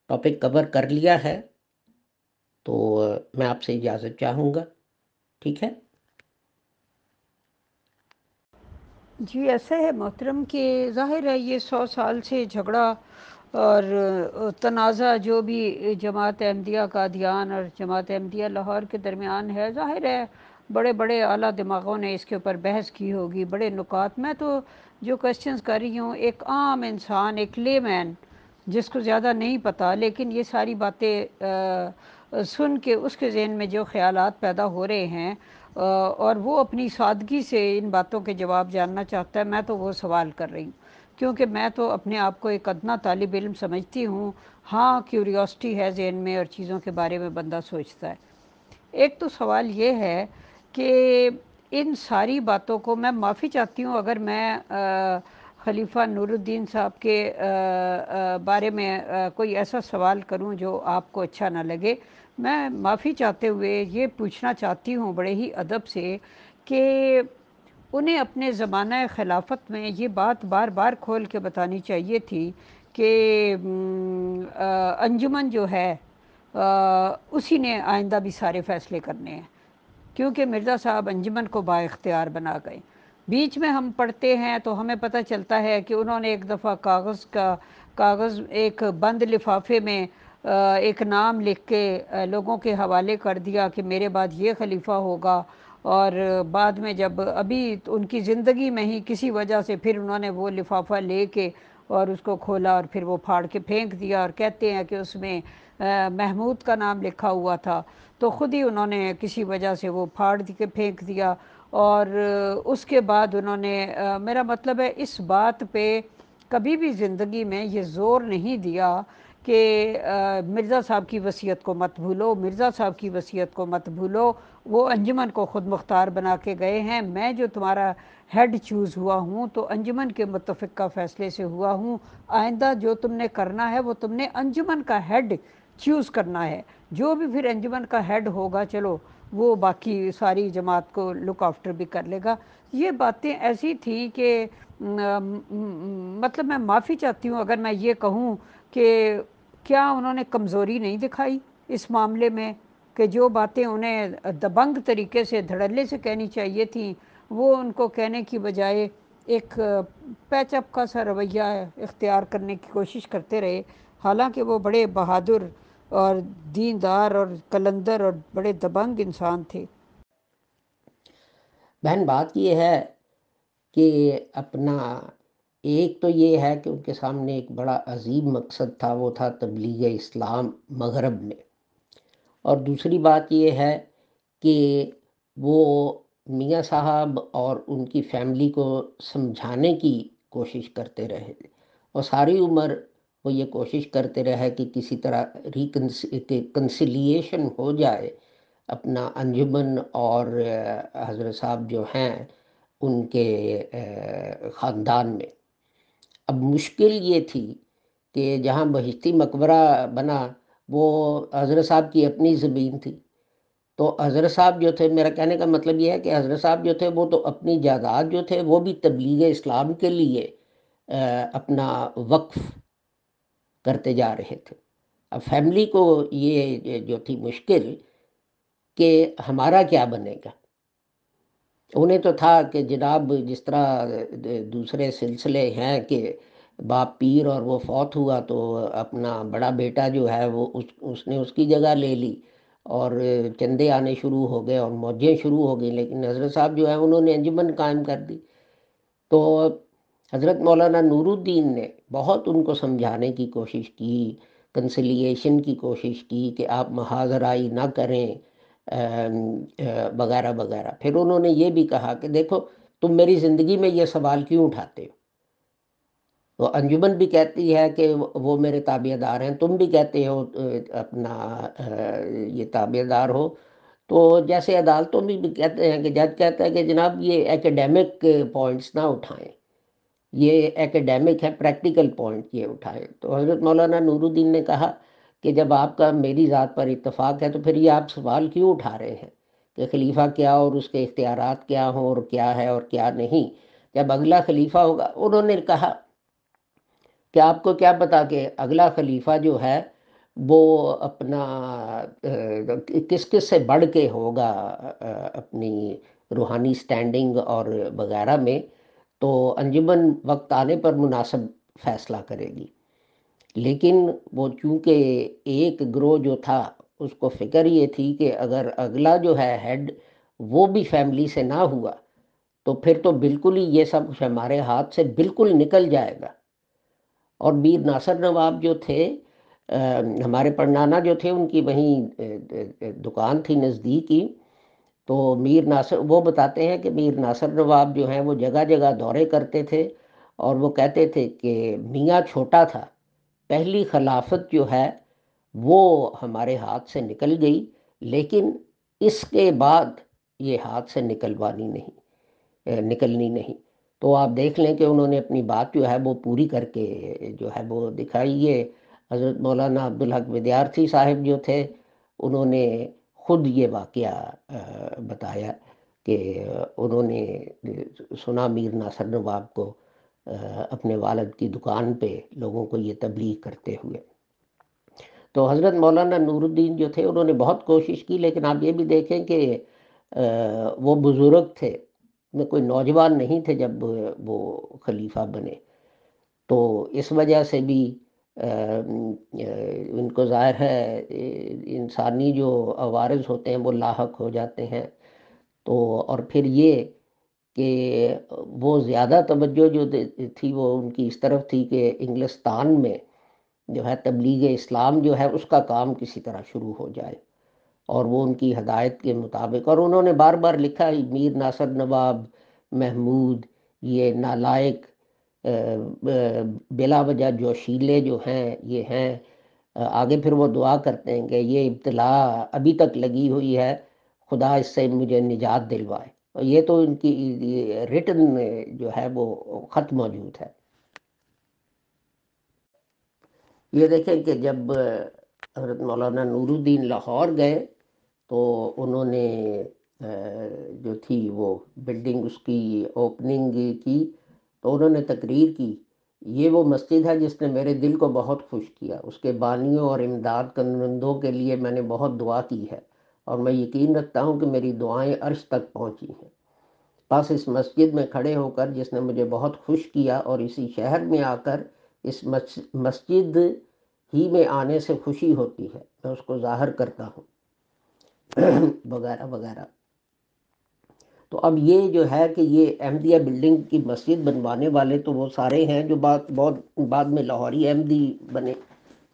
ٹاپک کور کر لیا ہے، تو میں آپ سے اجازت چاہوں گا، ٹھیک ہے؟ جی ایسا ہے محترم کہ ظاہر ہے یہ 100 سال سے جھگڑا اور تنازع جو بھی جماعت احمدیہ قادیان اور جماعت احمدیہ لاہور کے درمیان ہے، ظاہر ہے بڑے بڑے اعلیٰ دماغوں نے اس کے اوپر بحث کی ہوگی، بڑے نکات۔ میں تو جو کوسچنز کر رہی ہوں، ایک عام انسان، ایک لے مین جس کو زیادہ نہیں پتہ، لیکن یہ ساری باتیں سن کے اس کے ذہن میں جو خیالات پیدا ہو رہے ہیں اور وہ اپنی سادگی سے ان باتوں کے جواب جاننا چاہتا ہے، میں تو وہ سوال کر رہی ہوں، کیونکہ میں تو اپنے آپ کو ایک ادنا طالب علم سمجھتی ہوں۔ ہاں کیوریوسٹی ہے ذہن میں اور چیزوں کے بارے میں بندہ سوچتا ہے۔ ایک تو سوال یہ ہے کہ ان ساری باتوں کو میں معافی چاہتی ہوں اگر میں خلیفہ نور الدین صاحب کے بارے میں کوئی ایسا سوال کروں جو آپ کو اچھا نہ لگے۔ میں معافی چاہتے ہوئے یہ پوچھنا چاہتی ہوں بڑے ہی ادب سے کہ انہیں اپنے زمانہ خلافت میں یہ بات بار بار کھول کے بتانی چاہیے تھی کہ انجمن جو ہے اسی نے آئندہ بھی سارے فیصلے کرنے ہیں، کیونکہ مرزا صاحب انجمن کو با اختیار بنا گئے۔ بیچ میں ہم پڑھتے ہیں تو ہمیں پتہ چلتا ہے کہ انہوں نے ایک دفعہ کاغذ ایک بند لفافے میں ایک نام لکھ کے لوگوں کے حوالے کر دیا کہ میرے بعد یہ خلیفہ ہوگا، اور بعد میں جب ابھی ان کی زندگی میں ہی کسی وجہ سے پھر انہوں نے وہ لفافہ لے کے اور اس کو کھولا اور پھر وہ پھاڑ کے پھینک دیا، اور کہتے ہیں کہ اس میں محمود کا نام لکھا ہوا تھا، تو خود ہی انہوں نے کسی وجہ سے وہ پھاڑ کے پھینک دیا۔ اور اس کے بعد انہوں نے میرا مطلب ہے اس بات پہ کبھی بھی زندگی میں یہ زور نہیں دیا کہ مرزا صاحب کی وصیت کو مت بھولو، مرزا صاحب کی وصیت کو مت بھولو۔ وہ انجمن کو خود مختار بنا کے گئے ہیں، میں جو تمہارا ہیڈ چوز ہوا ہوں تو انجمن کے متفقہ فیصلے سے ہوا ہوں، آئندہ جو تم نے کرنا ہے وہ تم نے انجمن کا ہیڈ چوز کرنا ہے، جو بھی پھر انجمن کا ہیڈ ہوگا چلو وہ باقی ساری جماعت کو لک آفٹر بھی کر لے گا۔ یہ باتیں ایسی تھیں کہ مطلب میں معافی چاہتی ہوں اگر میں یہ کہوں کہ کیا انہوں نے کمزوری نہیں دکھائی اس معاملے میں، کہ جو باتیں انہیں دبنگ طریقے سے دھڑلے سے کہنی چاہیے تھیں وہ ان کو کہنے کی بجائے ایک پیچ اپ کا سا رویہ اختیار کرنے کی کوشش کرتے رہے، حالانکہ وہ بڑے بہادر اور دیندار اور قلندر اور بڑے دبنگ انسان تھے۔ بہن بات یہ ہے کہ اپنا ایک تو یہ ہے کہ ان کے سامنے ایک بڑا عظیم مقصد تھا، وہ تھا تبلیغ اسلام مغرب میں، اور دوسری بات یہ ہے کہ وہ میاں صاحب اور ان کی فیملی کو سمجھانے کی کوشش کرتے رہے، اور ساری عمر وہ یہ کوشش کرتے رہے کہ کسی طرح کنسیلیشن ہو جائے اپنا انجمن اور حضرت صاحب جو ہیں ان کے خاندان میں۔ اب مشکل یہ تھی کہ جہاں بہشتی مقبرہ بنا وہ حضرت صاحب کی اپنی زمین تھی، تو حضرت صاحب جو تھے، میرا کہنے کا مطلب یہ ہے کہ حضرت صاحب جو تھے وہ تو اپنی جائیداد جو تھے وہ بھی تبلیغ اسلام کے لیے اپنا وقف کرتے جا رہے تھے۔ اب فیملی کو یہ جو تھی مشکل کہ ہمارا کیا بنے گا، انہیں تو تھا کہ جناب جس طرح دوسرے سلسلے ہیں کہ باپ پیر اور وہ فوت ہوا تو اپنا بڑا بیٹا جو ہے وہ اس نے اس کی جگہ لے لی اور چندے آنے شروع ہو گئے اور موجیں شروع ہو گئی، لیکن حضرت صاحب جو ہے انہوں نے انجمن قائم کر دی۔ تو حضرت مولانا نور الدین نے بہت ان کو سمجھانے کی کوشش کی، کنسیلیشن کی کوشش کی کہ آپ محاذ رائی نہ کریں وغیرہ وغیرہ۔ پھر انہوں نے یہ بھی کہا کہ دیکھو تم میری زندگی میں یہ سوال کیوں اٹھاتے ہو؟ تو انجمن بھی کہتی ہے کہ وہ میرے تابع دار ہیں، تم بھی کہتے ہو اپنا یہ تابع دار ہو، تو جیسے عدالتوں میں بھی کہتے ہیں کہ جج کہتا ہے کہ جناب یہ ایکیڈیمک پوائنٹس نہ اٹھائیں، یہ ایکیڈیمک ہے، پریکٹیکل پوائنٹ یہ اٹھائیں۔ تو حضرت مولانا نور الدین نے کہا کہ جب آپ کا میری ذات پر اتفاق ہے تو پھر یہ آپ سوال کیوں اٹھا رہے ہیں کہ خلیفہ کیا اور اس کے اختیارات کیا ہوں اور کیا ہے اور کیا نہیں، جب اگلا خلیفہ ہوگا۔ انہوں نے کہا کہ آپ کو کیا پتا کہ اگلا خلیفہ جو ہے وہ اپنا کس کس سے بڑھ کے ہوگا اپنی روحانی سٹینڈنگ اور وغیرہ میں، تو انجمن وقت آنے پر مناسب فیصلہ کرے گی۔ لیکن وہ چونکہ ایک گروہ جو تھا اس کو فکر یہ تھی کہ اگر اگلا جو ہے ہیڈ وہ بھی فیملی سے نہ ہوا تو پھر تو بالکل ہی یہ سب کچھ ہمارے ہاتھ سے بالکل نکل جائے گا۔ اور میر ناصر نواب جو تھے، ہمارے پڑنانا جو تھے ان کی وہیں دکان تھی نزدیک ہی، تو میر ناصر وہ بتاتے ہیں کہ میر ناصر نواب جو ہیں وہ جگہ جگہ دورے کرتے تھے اور وہ کہتے تھے کہ میاں چھوٹا تھا، پہلی خلافت جو ہے وہ ہمارے ہاتھ سے نکل گئی، لیکن اس کے بعد یہ ہاتھ سے نکلنی نہیں۔ تو آپ دیکھ لیں کہ انہوں نے اپنی بات جو ہے وہ پوری کر کے جو ہے وہ دکھائی۔ یہ حضرت مولانا عبدالحق ودیارتھی صاحب جو تھے انہوں نے خود یہ واقعہ بتایا کہ انہوں نے سنا میر ناصر نواب کو اپنے والد کی دکان پہ لوگوں کو یہ تبلیغ کرتے ہوئے۔ تو حضرت مولانا نور الدین جو تھے انہوں نے بہت کوشش کی، لیکن آپ یہ بھی دیکھیں کہ وہ بزرگ تھے، میں کوئی نوجوان نہیں تھے جب وہ خلیفہ بنے، تو اس وجہ سے بھی ان کو ظاہر ہے انسانی جو عوارض ہوتے ہیں وہ لاحق ہو جاتے ہیں. تو اور پھر یہ کہ وہ زیادہ توجہ جو تھی وہ ان کی اس طرف تھی کہ انگلستان میں جو ہے تبلیغ اسلام جو ہے اس کا کام کسی طرح شروع ہو جائے، اور وہ ان کی ہدایت کے مطابق، اور انہوں نے بار بار لکھا میر ناصر نواب محمود یہ نالائق بلا وجہ جوشیلے جو ہیں یہ ہیں. آگے پھر وہ دعا کرتے ہیں کہ یہ ابتلا ابھی تک لگی ہوئی ہے، خدا اس سے مجھے نجات دلوائے. اور یہ تو ان کی ریٹن جو ہے وہ خط موجود ہے. یہ دیکھیں کہ جب حضرت مولانا نور الدین لاہور گئے تو انہوں نے جو تھی وہ بلڈنگ اس کی اوپننگ کی، تو انہوں نے تقریر کی، یہ وہ مسجد ہے جس نے میرے دل کو بہت خوش کیا، اس کے بانیوں اور امداد کنندوں کے لیے میں نے بہت دعا کی ہے، اور میں یقین رکھتا ہوں کہ میری دعائیں عرش تک پہنچی ہیں. بس اس مسجد میں کھڑے ہو کر جس نے مجھے بہت خوش کیا، اور اسی شہر میں آ کر اس مسجد ہی میں آنے سے خوشی ہوتی ہے، میں اس کو ظاہر کرتا ہوں وغیرہ وغیرہ. تو اب یہ جو ہے کہ یہ احمدیہ بلڈنگ کی مسجد بنوانے والے تو وہ سارے ہیں جو بہت بعد میں لاہوری احمدی بنے،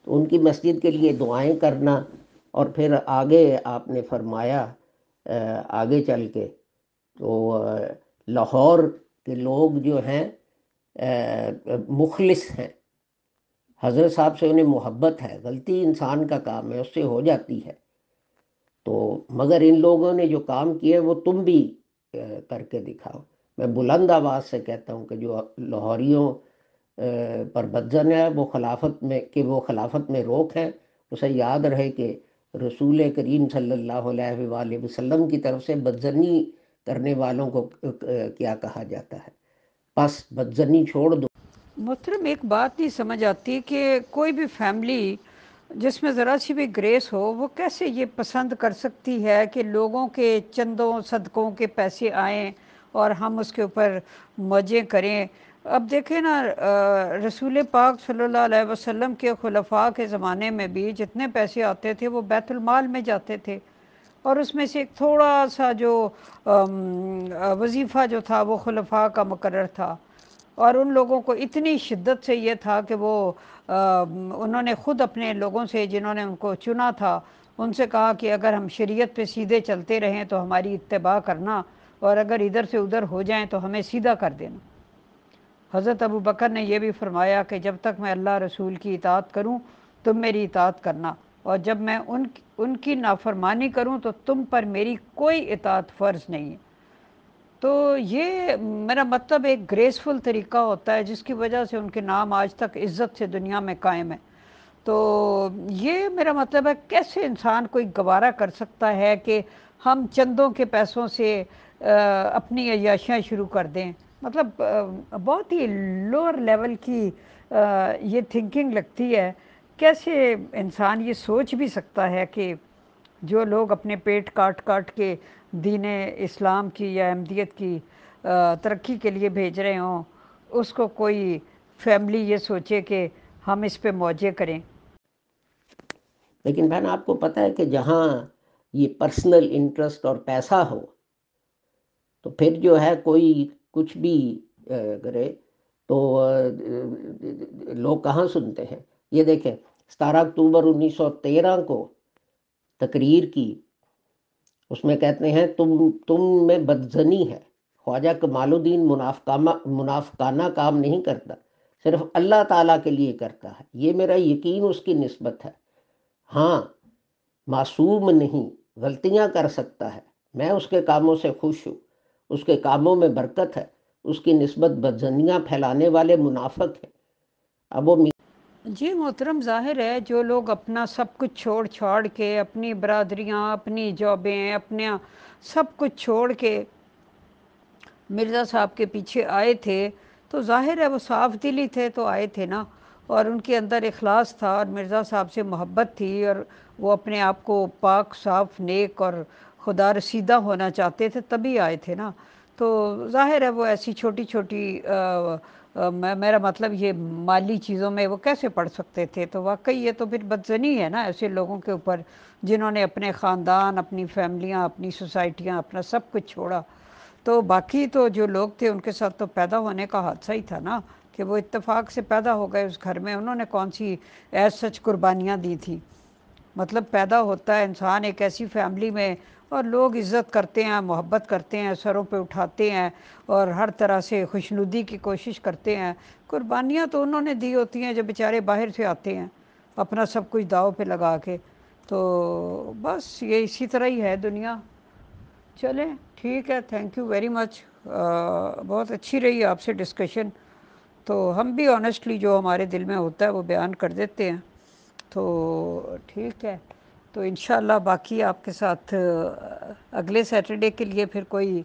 تو ان کی مسجد کے لیے دعائیں کرنا. اور پھر آگے آپ نے فرمایا آگے چل کے تو لاہور کے لوگ جو ہیں مخلص ہیں، حضرت صاحب سے انہیں محبت ہے، غلطی انسان کا کام ہے، اس سے ہو جاتی ہے، تو مگر ان لوگوں نے جو کام کیے وہ تم بھی کر کے دکھاؤ. میں بلند آواز سے کہتا ہوں کہ جو لاہوریوں پر بدزن ہے وہ خلافت میں روک ہے، اسے یاد رہے کہ رسول کریم صلی اللہ علیہ وآلہ وسلم کی طرف سے بدزنی کرنے والوں کو کیا کہا جاتا ہے. بس بدزنی چھوڑ دو. محترم ایک بات نہیں سمجھ آتی کہ کوئی بھی فیملی جس میں ذرا سی بھی گریس ہو وہ کیسے یہ پسند کر سکتی ہے کہ لوگوں کے چندوں صدقوں کے پیسے آئیں اور ہم اس کے اوپر موجیں کریں. اب دیکھیں نا رسول پاک صلی اللہ علیہ وسلم کے خلفاء کے زمانے میں بھی جتنے پیسے آتے تھے وہ بیت المال میں جاتے تھے، اور اس میں سے ایک تھوڑا سا جو وظیفہ جو تھا وہ خلفاء کا مقرر تھا. اور ان لوگوں کو اتنی شدت سے یہ تھا کہ وہ انہوں نے خود اپنے لوگوں سے جنہوں نے ان کو چنا تھا ان سے کہا کہ اگر ہم شریعت پہ سیدھے چلتے رہیں تو ہماری اتباع کرنا، اور اگر ادھر سے ادھر ہو جائیں تو ہمیں سیدھا کر دینا. حضرت ابو بکر نے یہ بھی فرمایا کہ جب تک میں اللہ رسول کی اطاعت کروں تم میری اطاعت کرنا، اور جب میں ان کی نافرمانی کروں تو تم پر میری کوئی اطاعت فرض نہیں ہے. تو یہ میرا مطلب ایک گریسفل طریقہ ہوتا ہے جس کی وجہ سے ان کے نام آج تک عزت سے دنیا میں قائم ہے. تو یہ میرا مطلب ہے کیسے انسان کوئی گوارا کر سکتا ہے کہ ہم چندوں کے پیسوں سے اپنی عیاشیاں شروع کر دیں. مطلب بہت ہی لوور لیول کی یہ تھنکنگ لگتی ہے. کیسے انسان یہ سوچ بھی سکتا ہے کہ جو لوگ اپنے پیٹ کاٹ کاٹ کے دین اسلام کی یا احمدیت کی ترقی کے لیے بھیج رہے ہوں، اس کو کوئی فیملی یہ سوچے کہ ہم اس پہ موجے کریں. لیکن بہن آپ کو پتہ ہے کہ جہاں یہ پرسنل انٹرسٹ اور پیسہ ہو تو پھر جو ہے کوئی کچھ بھی کرے تو لوگ کہاں سنتے ہیں. یہ دیکھیں 17 اکتوبر 1913 کو تقریر کی، اس میں کہتے ہیں تم میں بدزنی ہے. خواجہ کمال الدین منافقانہ کام نہیں کرتا، صرف اللہ تعالیٰ کے لیے کرتا ہے، یہ میرا یقین اس کی نسبت ہے. ہاں معصوم نہیں، غلطیاں کر سکتا ہے، میں اس کے کاموں سے خوش ہوں، اس کے کاموں میں برکت ہے. اس کی نسبت بدزنیاں پھیلانے والے منافق ہیں. اب وہ جی محترم ظاہر ہے جو لوگ اپنا سب کچھ چھوڑ چھاڑ کے اپنی برادریاں اپنی جابیں اپنا سب کچھ چھوڑ کے مرزا صاحب کے پیچھے آئے تھے تو ظاہر ہے وہ صاف دلی تھے تو آئے تھے نا، اور ان کے اندر اخلاص تھا اور مرزا صاحب سے محبت تھی، اور وہ اپنے آپ کو پاک صاف نیک اور خدا رسیدہ ہونا چاہتے تھے تبھی آئے تھے نا. تو ظاہر ہے وہ ایسی چھوٹی چھوٹی میرا مطلب یہ مالی چیزوں میں وہ کیسے پڑھ سکتے تھے. تو واقعی یہ تو پھر بدزنی ہے نا ایسے لوگوں کے اوپر جنہوں نے اپنے خاندان، اپنی فیملیاں، اپنی سوسائٹیاں، اپنا سب کچھ چھوڑا. تو باقی تو جو لوگ تھے ان کے ساتھ تو پیدا ہونے کا حادثہ ہی تھا نا کہ وہ اتفاق سے پیدا ہو گئے اس گھر میں. انہوں نے کون سی ایز سچ قربانیاں دی تھی. مطلب پیدا ہوتا ہے انسان ایک ایسی فیملی میں اور لوگ عزت کرتے ہیں، محبت کرتے ہیں، سروں پہ اٹھاتے ہیں اور ہر طرح سے خوشنودی کی کوشش کرتے ہیں. قربانیاں تو انہوں نے دی ہوتی ہیں جو بیچارے باہر سے آتے ہیں اپنا سب کچھ داؤ پہ لگا کے. تو بس یہ اسی طرح ہی ہے دنیا. چلیں ٹھیک ہے، تھینک یو ویری مچ. بہت اچھی رہی آپ سے ڈسکشن. تو ہم بھی آنیسٹلی جو ہمارے دل میں ہوتا ہے وہ بیان کر دیتے ہیں. تو ٹھیک ہے، تو انشاءاللہ باقی آپ کے ساتھ اگلے سیٹرڈے کے لیے پھر کوئی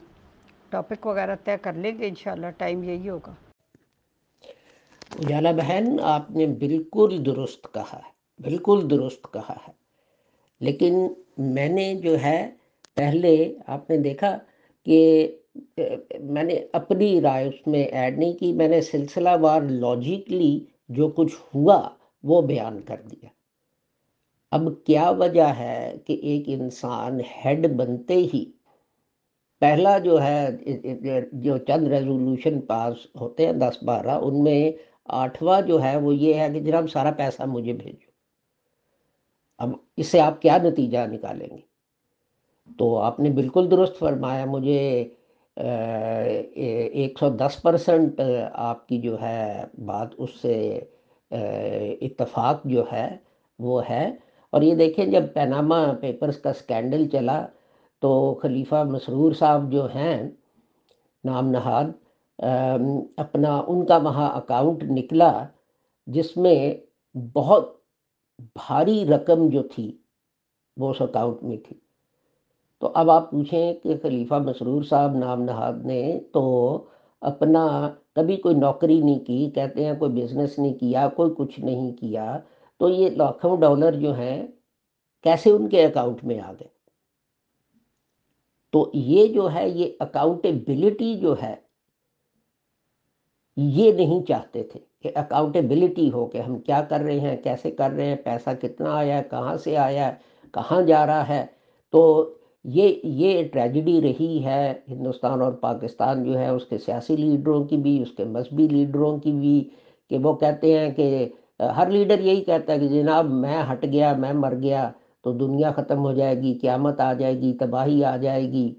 ٹاپک وغیرہ طے کر لیں گے انشاءاللہ. ٹائم یہی ہوگا. اجالا بہن، آپ نے بالکل درست کہا ہے، بالکل درست کہا ہے. لیکن میں نے جو ہے پہلے آپ نے دیکھا کہ میں نے اپنی رائے اس میں ایڈ نہیں کی. میں نے سلسلہ وار لاجیکلی جو کچھ ہوا وہ بیان کر دیا. اب کیا وجہ ہے کہ ایک انسان ہیڈ بنتے ہی پہلا جو ہے جو چند ریزولوشن پاس ہوتے ہیں 10-12، ان میں 8واں جو ہے وہ یہ ہے کہ جناب سارا پیسہ مجھے بھیجو. اب اس سے آپ کیا نتیجہ نکالیں گے؟ تو آپ نے بالکل درست فرمایا. مجھے 110% آپ کی جو ہے بات اس سے اتفاق جو ہے وہ ہے. اور یہ دیکھیں جب پیناما پیپرز کا سکینڈل چلا تو خلیفہ مسرور صاحب جو ہیں نام نہاد، اپنا ان کا وہاں اکاؤنٹ نکلا جس میں بہت بھاری رقم جو تھی وہ اس اکاؤنٹ میں تھی. تو اب آپ پوچھیں کہ خلیفہ مسرور صاحب نام نہاد نے تو اپنا کبھی کوئی نوکری نہیں کی، کہتے ہیں کوئی بزنس نہیں کیا، کوئی کچھ نہیں کیا، تو یہ لاکھوں ڈالر جو ہیں کیسے ان کے اکاؤنٹ میں آ گئے؟ تو یہ جو ہے یہ اکاؤنٹیبلٹی جو ہے یہ نہیں چاہتے تھے کہ اکاؤنٹیبلٹی ہو کہ ہم کیا کر رہے ہیں، کیسے کر رہے ہیں، پیسہ کتنا آیا ہے، کہاں سے آیا ہے، کہاں جا رہا ہے. تو یہ ٹریجڈی رہی ہے ہندوستان اور پاکستان جو ہے اس کے سیاسی لیڈروں کی بھی، اس کے مذہبی لیڈروں کی بھی، کہ وہ کہتے ہیں کہ ہر لیڈر یہی کہتا ہے کہ جناب میں ہٹ گیا، میں مر گیا تو دنیا ختم ہو جائے گی، قیامت آ جائے گی، تباہی آ جائے گی.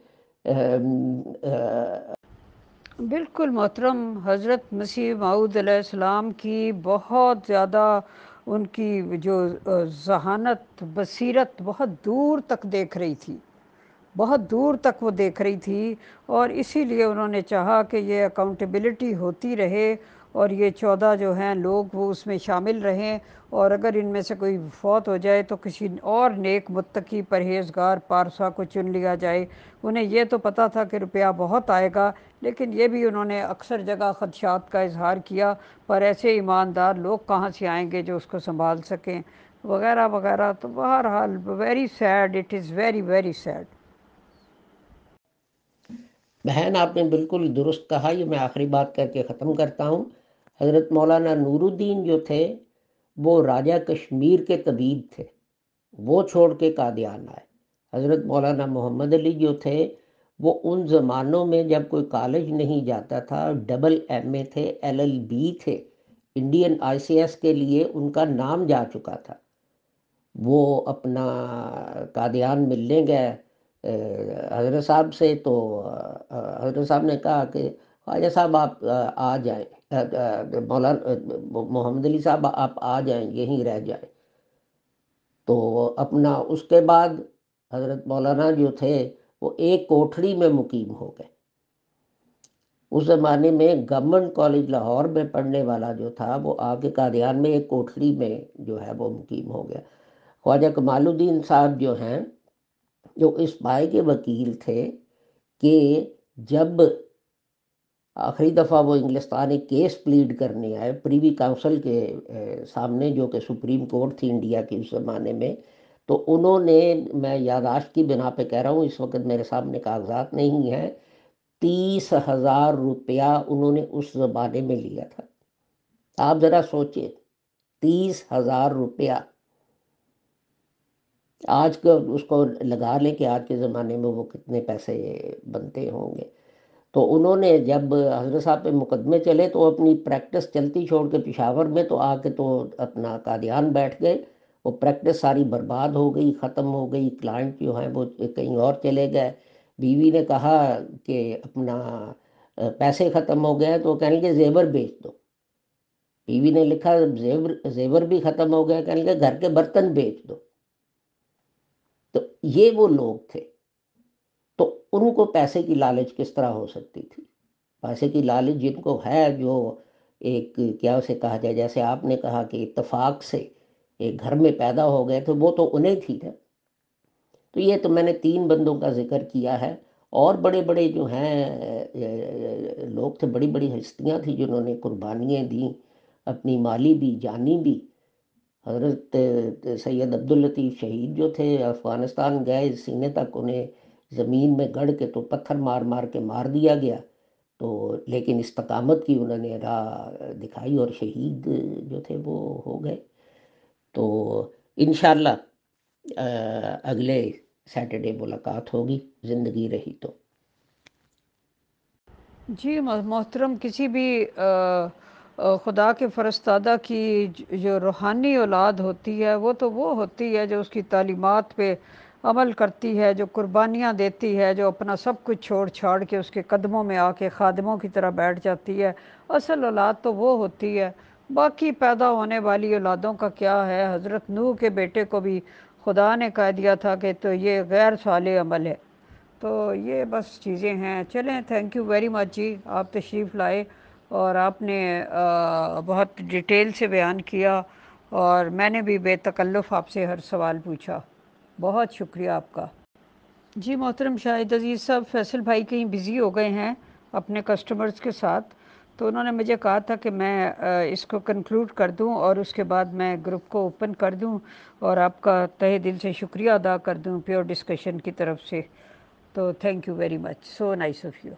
بالکل محترم، حضرت مسیح موعود علیہ السلام کی بہت زیادہ ان کی جو ذہانت، بصیرت بہت دور تک دیکھ رہی تھی، بہت دور تک وہ دیکھ رہی تھی. اور اسی لیے انہوں نے چاہا کہ یہ اکاؤنٹیبلٹی ہوتی رہے اور یہ 14 جو ہیں لوگ وہ اس میں شامل رہیں. اور اگر ان میں سے کوئی فوت ہو جائے تو کسی اور نیک متقی پرہیزگار پارسا کو چن لیا جائے. انہیں یہ تو پتہ تھا کہ روپیہ بہت آئے گا، لیکن یہ بھی انہوں نے اکثر جگہ خدشات کا اظہار کیا پر ایسے ایماندار لوگ کہاں سے آئیں گے جو اس کو سنبھال سکیں وغیرہ وغیرہ. تو بہرحال very sad, it is very very sad. بہن آپ نے بالکل درست کہا. یہ میں آخری بات کر کے ختم کرتا ہوں. حضرت مولانا نور الدین جو تھے وہ راجہ کشمیر کے طبیب تھے، وہ چھوڑ کے قادیان آئے. حضرت مولانا محمد علی جو تھے وہ ان زمانوں میں جب کوئی کالج نہیں جاتا تھا، ڈبل MA تھے، LLB تھے، انڈین ICS کے لیے ان کا نام جا چکا تھا. وہ اپنا قادیان ملنے گئے حضرت صاحب سے، تو حضرت صاحب نے کہا کہ خواجہ صاحب آپ آ جائیں، مولانا محمد علی صاحب آپ آ جائیں، یہیں رہ جائیں. تو اپنا اس کے بعد حضرت مولانا جو تھے وہ ایک کوٹھڑی میں مقیم ہو گئے. اس زمانے میں گورنمنٹ کالج لاہور میں پڑھنے والا جو تھا وہ آ کے قادیان میں ایک کوٹھڑی میں جو ہے وہ مقیم ہو گیا. خواجہ کمال الدین صاحب جو ہیں جو اس پائے کے وکیل تھے کہ جب آخری دفعہ وہ انگلستان ایک کیس پلیڈ کرنے آئے پریوی کاؤنسل کے سامنے جو کہ سپریم کورٹ تھی انڈیا کی اس زمانے میں، تو انہوں نے، میں یادداشت کی بنا پہ کہہ رہا ہوں، اس وقت میرے سامنے کاغذات نہیں ہیں، 30,000 روپیہ انہوں نے اس زمانے میں لیا تھا. آپ ذرا سوچیں، 30,000 روپیہ. آج کا اس کو لگا لیں کہ آج کے زمانے میں وہ کتنے پیسے بنتے ہوں گے. تو انہوں نے جب حضرت صاحب پہ مقدمے چلے تو اپنی پریکٹس چلتی چھوڑ کے پشاور میں تو آ کے تو اپنا قادیان بیٹھ گئے. وہ پریکٹس ساری برباد ہو گئی، ختم ہو گئی. کلائنٹ جو ہیں وہ کہیں اور چلے گئے. بیوی نے کہا کہ اپنا پیسے ختم ہو گئے، تو کہنے لگے زیور بیچ دو. بیوی نے لکھا زیور بھی ختم ہو گئے، کہنے لگے گھر کے برتن بیچ دو. تو یہ وہ لوگ تھے. تو ان کو پیسے کی لالچ کس طرح ہو سکتی تھی؟ پیسے کی لالچ جن کو ہے، جو ایک کیا اسے کہا جائے، جیسے آپ نے کہا کہ اتفاق سے ایک گھر میں پیدا ہو گئے تھے، وہ تو انہیں تھی نا. تو یہ تو میں نے 3 بندوں کا ذکر کیا ہے. اور بڑے بڑے جو ہیں لوگ تھے، بڑی بڑی ہستیاں تھیں جنہوں نے قربانیاں دیں، اپنی مالی بھی جانی بھی. حضرت سید عبداللطیف شہید جو تھے، افغانستان گئے، سینے تک انہیں زمین میں گڑ کے تو پتھر مار مار کے مار دیا گیا. تو لیکن استقامت کی انہوں نے راہ دکھائی اور شہید جو تھے وہ ہو گئے. تو انشاءاللہ اگلے سیٹرڈے ملاقات ہوگی، زندگی رہی تو. جی محترم، کسی بھی خدا کے فرستادہ کی جو روحانی اولاد ہوتی ہے، وہ تو وہ ہوتی ہے جو اس کی تعلیمات پہ عمل کرتی ہے، جو قربانیاں دیتی ہے، جو اپنا سب کچھ چھوڑ چھاڑ کے اس کے قدموں میں آ کے خادموں کی طرح بیٹھ جاتی ہے. اصل اولاد تو وہ ہوتی ہے. باقی پیدا ہونے والی اولادوں کا کیا ہے؟ حضرت نوح کے بیٹے کو بھی خدا نے کہہ دیا تھا کہ تو یہ غیر صالح عمل ہے. تو یہ بس چیزیں ہیں. چلیں، تھینک یو ویری مچ جی، آپ تشریف لائے اور آپ نے بہت ڈیٹیل سے بیان کیا، اور میں نے بھی بے تکلف آپ سے ہر سوال پوچھا. بہت شکریہ آپ کا. جی محترم شاہد عزیز صاحب، فیصل بھائی کہیں بزی ہو گئے ہیں اپنے کسٹمرز کے ساتھ، تو انہوں نے مجھے کہا تھا کہ میں اس کو کنکلوڈ کر دوں اور اس کے بعد میں گروپ کو اوپن کر دوں اور آپ کا تہہ دل سے شکریہ ادا کر دوں پیور ڈسکشن کی طرف سے. تو thank you very much, so nice of you.